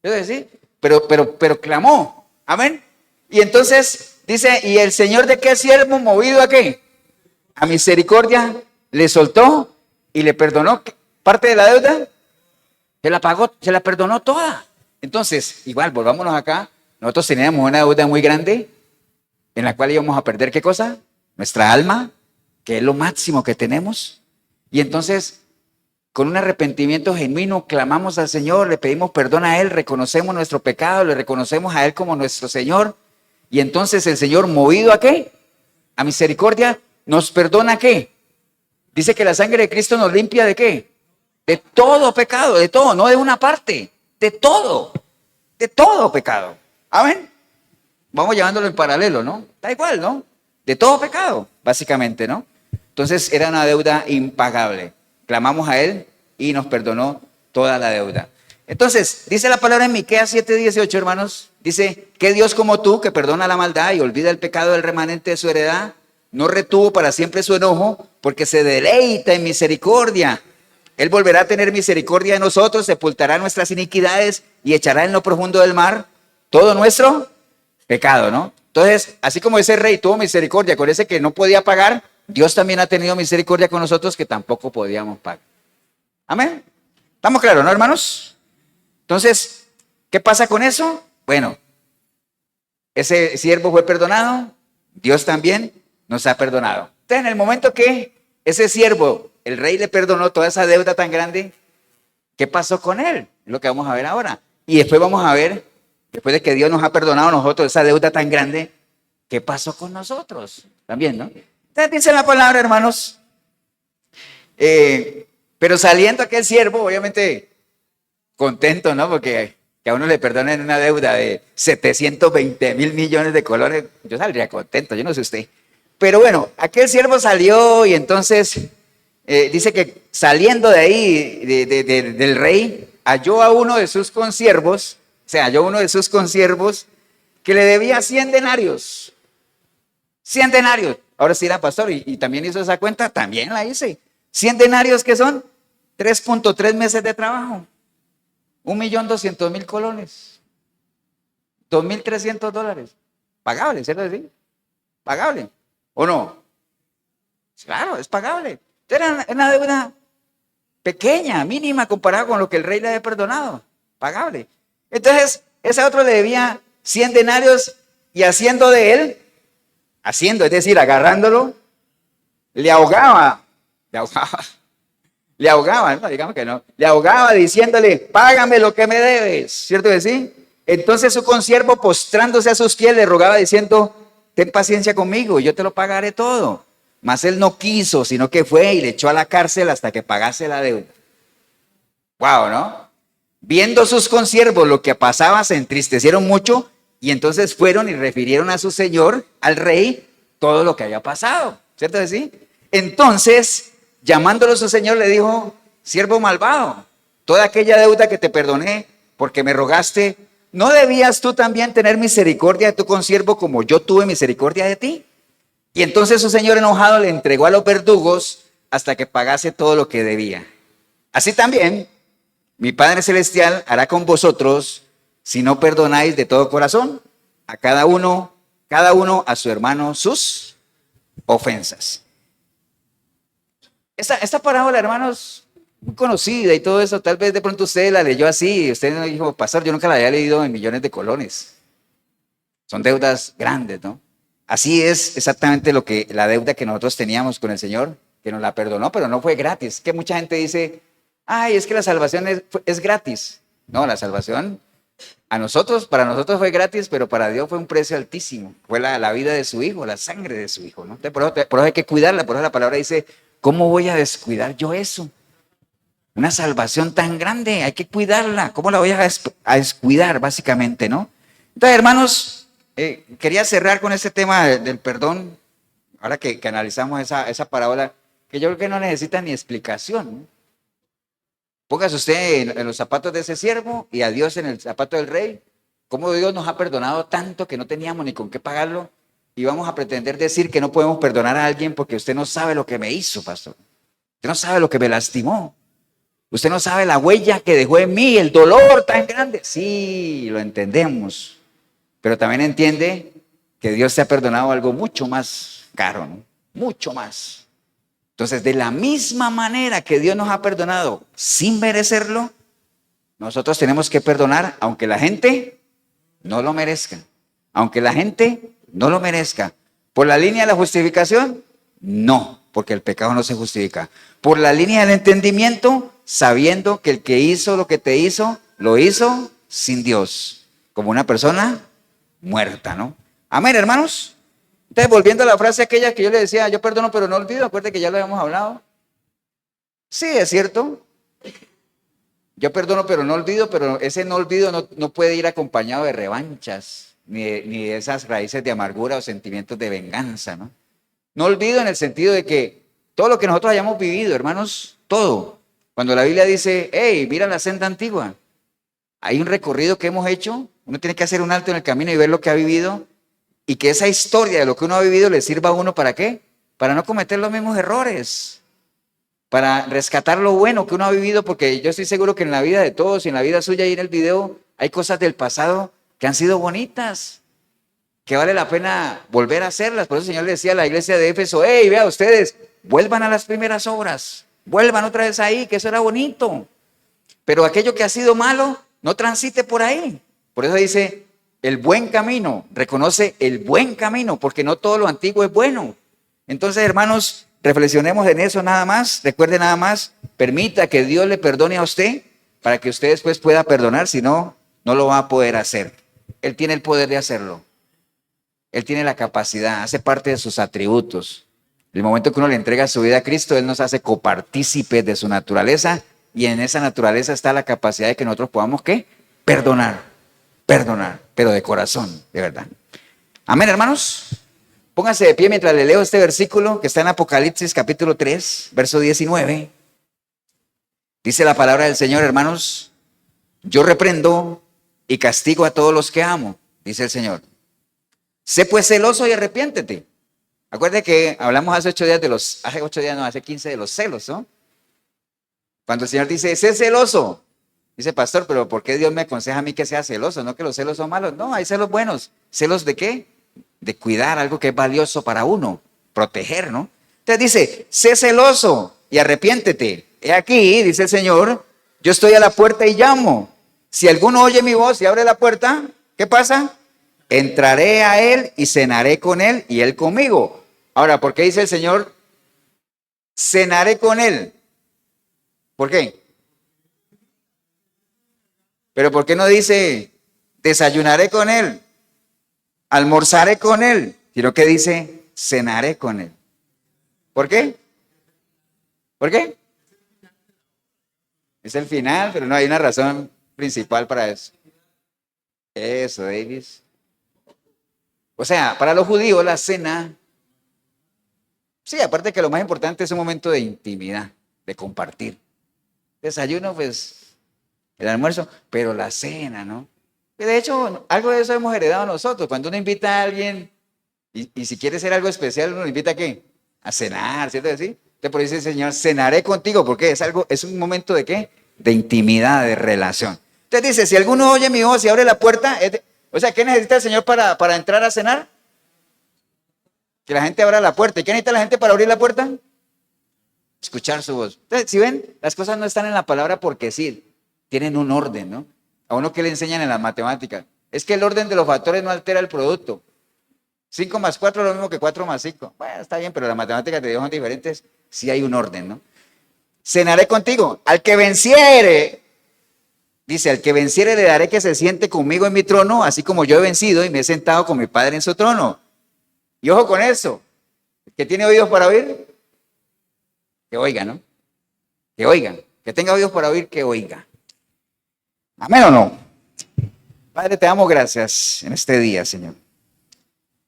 Speaker 1: Entonces, sí, pero clamó, amén. Y entonces dice, ¿y el Señor de qué siervo movido a qué? A misericordia le soltó y le perdonó parte de la deuda, se la pagó, se la perdonó toda. Entonces, igual, volvámonos acá, nosotros teníamos una deuda muy grande en la cual íbamos a perder ¿qué cosa? Nuestra alma, que es lo máximo que tenemos. Y entonces, con un arrepentimiento genuino, clamamos al Señor, le pedimos perdón a Él, reconocemos nuestro pecado, le reconocemos a Él como nuestro Señor. Y entonces el Señor, movido ¿a qué? A misericordia, nos perdona ¿qué? Dice que la sangre de Cristo nos limpia ¿de qué? De todo pecado, de todo, no de una parte, de todo pecado. Amén. Vamos llevándolo en paralelo, ¿no? Da igual, ¿no? De todo pecado, básicamente, ¿no? Entonces era una deuda impagable. Clamamos a Él y nos perdonó toda la deuda. Entonces, dice la palabra en Miqueas 7:18, hermanos, dice, ¿qué Dios como tú, que perdona la maldad y olvida el pecado del remanente de su heredad, no retuvo para siempre su enojo, porque se deleita en misericordia? Él volverá a tener misericordia de nosotros, sepultará nuestras iniquidades y echará en lo profundo del mar todo nuestro pecado, ¿no? Entonces, así como ese rey tuvo misericordia con ese que no podía pagar, Dios también ha tenido misericordia con nosotros que tampoco podíamos pagar. Amén. ¿Estamos claros, no, hermanos? Entonces, ¿qué pasa con eso? Bueno, ese siervo fue perdonado, Dios también nos ha perdonado. Entonces, en el momento que ese siervo, el rey le perdonó toda esa deuda tan grande, ¿qué pasó con él? Es lo que vamos a ver ahora. Y después vamos a ver, después de que Dios nos ha perdonado a nosotros esa deuda tan grande, ¿qué pasó con nosotros? También, ¿no? Entonces dice la palabra, hermanos, pero saliendo aquel siervo, obviamente contento, ¿no? Porque que a uno le perdonen una deuda de 720 mil millones de colones, yo saldría contento, yo no sé usted. Pero bueno, aquel siervo salió y entonces dice que saliendo de ahí, del rey, halló a uno de sus consiervos, o sea, halló uno de sus consiervos que le debía 100 denarios. 100 denarios. Ahora sí era pastor y también hizo esa cuenta, también la hice. 100 denarios que son 3.3 meses de trabajo. 1.200.000 colones. $2.300. Pagable, ¿cierto? ¿Sí? Pagable. ¿O no? Claro, es pagable. Era una deuda pequeña, mínima, comparada con lo que el rey le había perdonado. Pagable. Entonces, ese otro le debía 100 denarios y haciendo de él, es decir, agarrándolo, le ahogaba, no, digamos que no, le ahogaba diciéndole, págame lo que me debes, ¿cierto que sí? Entonces su consiervo, postrándose a sus pies, le rogaba diciendo, ten paciencia conmigo, yo te lo pagaré todo. Mas él no quiso, sino que fue y le echó a la cárcel hasta que pagase la deuda. Wow, ¿no? Viendo sus consiervos lo que pasaba, se entristecieron mucho y entonces fueron y refirieron a su señor, al rey, todo lo que había pasado. ¿Cierto que sí? Entonces, llamándolo su señor, le dijo: siervo malvado, toda aquella deuda que te perdoné porque me rogaste, ¿no debías tú también tener misericordia de tu consiervo como yo tuve misericordia de ti? Y entonces su señor enojado le entregó a los verdugos hasta que pagase todo lo que debía. Así también mi Padre Celestial hará con vosotros si no perdonáis de todo corazón a cada uno a su hermano sus ofensas. Esta parábola, hermanos, muy conocida y todo eso, tal vez de pronto usted la leyó así, usted no dijo: pastor, yo nunca la había leído en millones de colones. Son deudas grandes, ¿no? Así es exactamente la deuda que nosotros teníamos con el Señor, que nos la perdonó, pero no fue gratis. Que mucha gente dice: ay, es que la salvación es gratis. No, la salvación para nosotros fue gratis, pero para Dios fue un precio altísimo. Fue la vida de su hijo, la sangre de su hijo, ¿no? Entonces, por eso hay que cuidarla, por eso la palabra dice: ¿cómo voy a descuidar yo eso? Una salvación tan grande, hay que cuidarla. ¿Cómo la voy a descuidar, básicamente, no? Entonces, hermanos, quería cerrar con este tema del perdón, ahora que analizamos esa parábola, que yo creo que no necesita ni explicación, ¿no? Póngase usted en los zapatos de ese siervo y a Dios en el zapato del rey. ¿Cómo Dios nos ha perdonado tanto que no teníamos ni con qué pagarlo? Y vamos a pretender decir que no podemos perdonar a alguien porque usted no sabe lo que me hizo, pastor. Usted no sabe lo que me lastimó. Usted no sabe la huella que dejó en mí, el dolor tan grande. Sí, lo entendemos. Pero también entiende que Dios te ha perdonado algo mucho más caro, ¿no? Mucho más. Entonces, de la misma manera que Dios nos ha perdonado sin merecerlo, nosotros tenemos que perdonar aunque la gente no lo merezca. Aunque la gente no lo merezca. ¿Por la línea de la justificación? No, porque el pecado no se justifica. Por la línea del entendimiento, sabiendo que el que hizo lo que te hizo, lo hizo sin Dios, como una persona muerta, ¿no? Amén, hermanos. Entonces, volviendo a la frase aquella que yo le decía: yo perdono pero no olvido, acuérdate que ya lo habíamos hablado. Sí, es cierto. Yo perdono pero no olvido, pero ese no olvido no puede ir acompañado de revanchas, ni de esas raíces de amargura o sentimientos de venganza, ¿no? No olvido en el sentido de que todo lo que nosotros hayamos vivido, hermanos, todo. Cuando la Biblia dice: hey, mira la senda antigua, hay un recorrido que hemos hecho, uno tiene que hacer un alto en el camino y ver lo que ha vivido. Y que esa historia de lo que uno ha vivido le sirva a uno, ¿para qué? Para no cometer los mismos errores, para rescatar lo bueno que uno ha vivido, porque yo estoy seguro que en la vida de todos y en la vida suya y en el video hay cosas del pasado que han sido bonitas, que vale la pena volver a hacerlas. Por eso el Señor le decía a la iglesia de Éfeso: hey, vea ustedes, vuelvan a las primeras obras, vuelvan otra vez ahí, que eso era bonito. Pero aquello que ha sido malo, no transite por ahí. Por eso dice: el buen camino, reconoce el buen camino, porque no todo lo antiguo es bueno. Entonces, hermanos, reflexionemos en eso nada más. Recuerde nada más, permita que Dios le perdone a usted para que usted después pueda perdonar, si no, no lo va a poder hacer. Él tiene el poder de hacerlo. Él tiene la capacidad, hace parte de sus atributos. El momento que uno le entrega su vida a Cristo, Él nos hace copartícipes de su naturaleza, y en esa naturaleza está la capacidad de que nosotros podamos, ¿qué? Perdonar, pero de corazón, de verdad. Amén, hermanos. Pónganse de pie mientras le leo este versículo que está en Apocalipsis capítulo 3, verso 19. Dice la palabra del Señor, hermanos: yo reprendo y castigo a todos los que amo, dice el Señor. Sé pues celoso y arrepiéntete. Acuérdate que hablamos hace 15 de los celos, ¿no? Cuando el Señor dice: sé celoso. Dice: pastor, pero ¿por qué Dios me aconseja a mí que sea celoso? No que los celos son malos. No, hay celos buenos. ¿Celos de qué? De cuidar algo que es valioso para uno. Proteger, ¿no? Entonces dice: sé celoso y arrepiéntete. He aquí, dice el Señor, yo estoy a la puerta y llamo. Si alguno oye mi voz y abre la puerta, ¿qué pasa? Entraré a él y cenaré con él y él conmigo. Ahora, ¿por qué dice el Señor cenaré con él? ¿Por qué? Pero ¿por qué no dice desayunaré con él, almorzaré con él, sino que dice cenaré con él? ¿Por qué? ¿Por qué? Es el final, pero no hay una razón principal para eso. Eso, Davis. O sea, para los judíos la cena, sí, aparte que lo más importante es un momento de intimidad, de compartir. Desayuno, pues, el almuerzo, pero la cena, ¿no? De hecho, algo de eso hemos heredado nosotros. Cuando uno invita a alguien, y si quiere ser algo especial, uno lo invita a qué? A cenar, ¿cierto? ¿Sí? Entonces por eso dice el Señor, cenaré contigo, porque es un momento de qué? De intimidad, de relación. Entonces dice, si alguno oye mi voz y abre la puerta, o sea, ¿qué necesita el Señor para entrar a cenar? Que la gente abra la puerta. ¿Y qué necesita la gente para abrir la puerta? Escuchar su voz. Entonces, si ven, las cosas no están en la palabra porque sí, tienen un orden, ¿no? A uno que le enseñan en las matemáticas. Es que el orden de los factores no altera el producto. 5 más 4 es lo mismo que 4 más 5. Bueno, está bien, pero las matemáticas de Dios son diferentes. Sí hay un orden, ¿no? Cenaré contigo. Al que venciere, dice, al que venciere le daré que se siente conmigo en mi trono, así como yo he vencido y me he sentado con mi Padre en su trono. Y ojo con eso. El que tiene oídos para oír, que oiga, ¿no? Que oiga. Que tenga oídos para oír, que oiga. ¿Amén o no? Padre, te damos gracias en este día, Señor.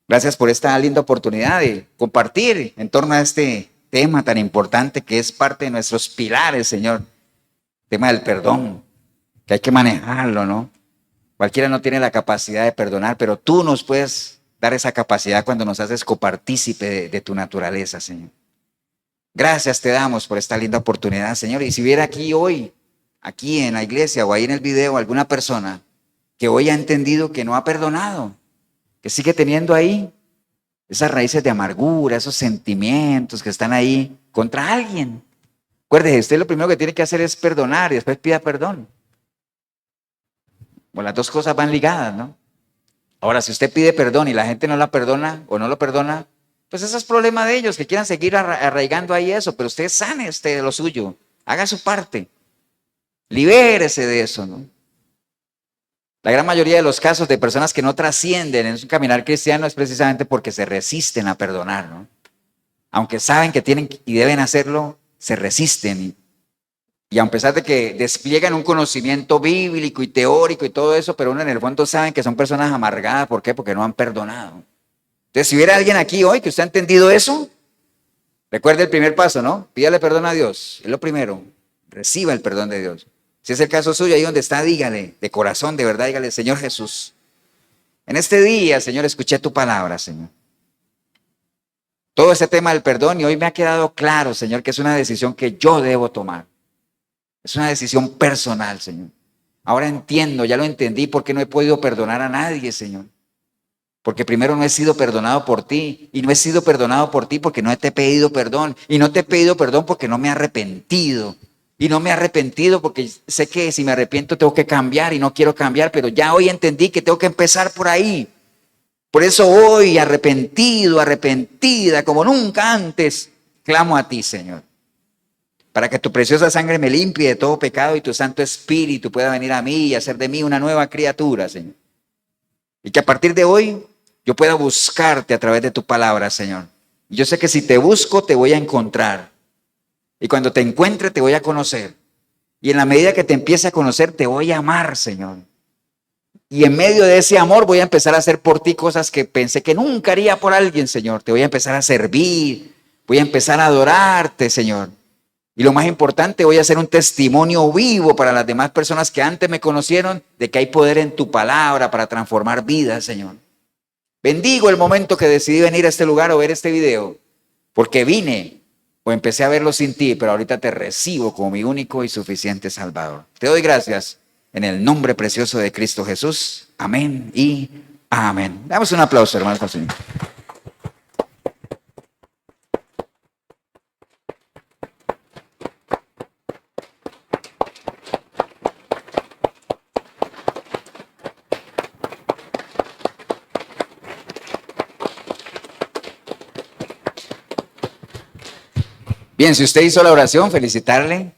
Speaker 1: Gracias por esta linda oportunidad de compartir en torno a este tema tan importante que es parte de nuestros pilares, Señor. El tema del perdón, que hay que manejarlo, ¿no? Cualquiera no tiene la capacidad de perdonar, pero tú nos puedes dar esa capacidad cuando nos haces copartícipe de tu naturaleza, Señor. Gracias te damos por esta linda oportunidad, Señor. Y si hubiera aquí hoy, aquí en la iglesia o ahí en el video, alguna persona que hoy ha entendido que no ha perdonado, que sigue teniendo ahí esas raíces de amargura, esos sentimientos que están ahí contra alguien. Acuérdese, usted lo primero que tiene que hacer es perdonar y después pida perdón. Bueno, las dos cosas van ligadas, ¿no? Ahora, si usted pide perdón y la gente no la perdona o no lo perdona, pues ese es problema de ellos, que quieran seguir arraigando ahí eso, pero usted sane de lo suyo, haga su parte, libérese de eso, ¿no? La gran mayoría de los casos de personas que no trascienden en su caminar cristiano es precisamente porque se resisten a perdonar, ¿no? Aunque saben que tienen y deben hacerlo, se resisten. Y a pesar de que despliegan un conocimiento bíblico y teórico y todo eso, pero uno en el fondo saben que son personas amargadas. ¿Por qué? Porque no han perdonado. Entonces, si hubiera alguien aquí hoy que usted ha entendido eso, recuerde el primer paso, ¿no? Pídale perdón a Dios. Es lo primero. Reciba el perdón de Dios. Si es el caso suyo, ahí donde está, dígale, de corazón, de verdad, dígale, Señor Jesús, en este día, Señor, escuché tu palabra, Señor. Todo ese tema del perdón y hoy me ha quedado claro, Señor, que es una decisión que yo debo tomar. Es una decisión personal, Señor. Ahora entiendo, ya lo entendí, por qué no he podido perdonar a nadie, Señor. Porque primero no he sido perdonado por ti y no he sido perdonado por ti porque no te he pedido perdón y no te he pedido perdón porque no me he arrepentido. Y no me he arrepentido porque sé que si me arrepiento tengo que cambiar y no quiero cambiar, pero ya hoy entendí que tengo que empezar por ahí. Por eso hoy, arrepentido, arrepentida, como nunca antes, clamo a ti, Señor. Para que tu preciosa sangre me limpie de todo pecado y tu Santo Espíritu pueda venir a mí y hacer de mí una nueva criatura, Señor. Y que a partir de hoy yo pueda buscarte a través de tu palabra, Señor. Y yo sé que si te busco te voy a encontrar. Y cuando te encuentre te voy a conocer. Y en la medida que te empiece a conocer te voy a amar, Señor. Y en medio de ese amor voy a empezar a hacer por ti cosas que pensé que nunca haría por alguien, Señor. Te voy a empezar a servir. Voy a empezar a adorarte, Señor. Y lo más importante, voy a hacer un testimonio vivo para las demás personas que antes me conocieron de que hay poder en tu palabra para transformar vidas, Señor. Bendigo el momento que decidí venir a este lugar o ver este video, porque vine o empecé a verlo sin ti, pero ahorita te recibo como mi único y suficiente Salvador. Te doy gracias en el nombre precioso de Cristo Jesús. Amén y amén. Damos un aplauso, hermanos, al Señor. Bien, si usted hizo la oración, felicitarle,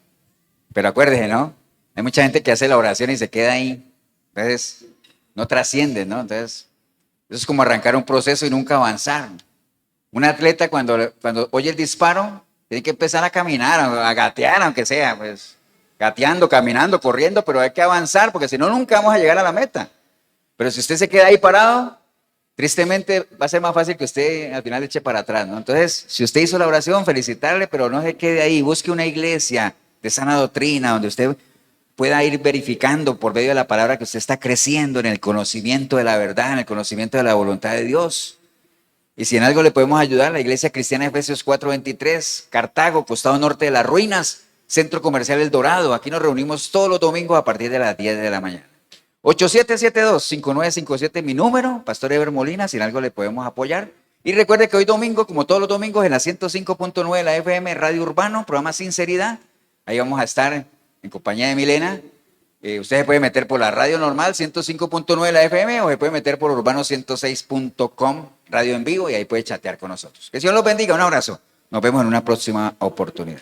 Speaker 1: pero acuérdese, ¿no? Hay mucha gente que hace la oración y se queda ahí, entonces no trasciende, ¿no? Entonces, eso es como arrancar un proceso y nunca avanzar. Un atleta cuando oye el disparo, tiene que empezar a caminar, a gatear, aunque sea, pues, gateando, caminando, corriendo, pero hay que avanzar porque si no, nunca vamos a llegar a la meta. Pero si usted se queda ahí parado, tristemente va a ser más fácil que usted al final eche para atrás, ¿no? Entonces, si usted hizo la oración, felicitarle, pero no se quede ahí, busque una iglesia de sana doctrina donde usted pueda ir verificando por medio de la palabra que usted está creciendo en el conocimiento de la verdad, en el conocimiento de la voluntad de Dios. Y si en algo le podemos ayudar, la Iglesia Cristiana Efesios 4:23, Cartago, costado norte de las ruinas, Centro Comercial El Dorado. Aquí nos reunimos todos los domingos a partir de las 10 de la mañana. 8772-5957, mi número, Pastor Eber Molina, si en algo le podemos apoyar. Y recuerde que hoy domingo, como todos los domingos, en la 105.9 de la FM, Radio Urbano, programa Sinceridad. Ahí vamos a estar en compañía de Milena. Usted se puede meter por la radio normal, 105.9 de la FM, o se puede meter por urbano106.com, radio en vivo, y ahí puede chatear con nosotros. Que Dios los bendiga, un abrazo. Nos vemos en una próxima oportunidad.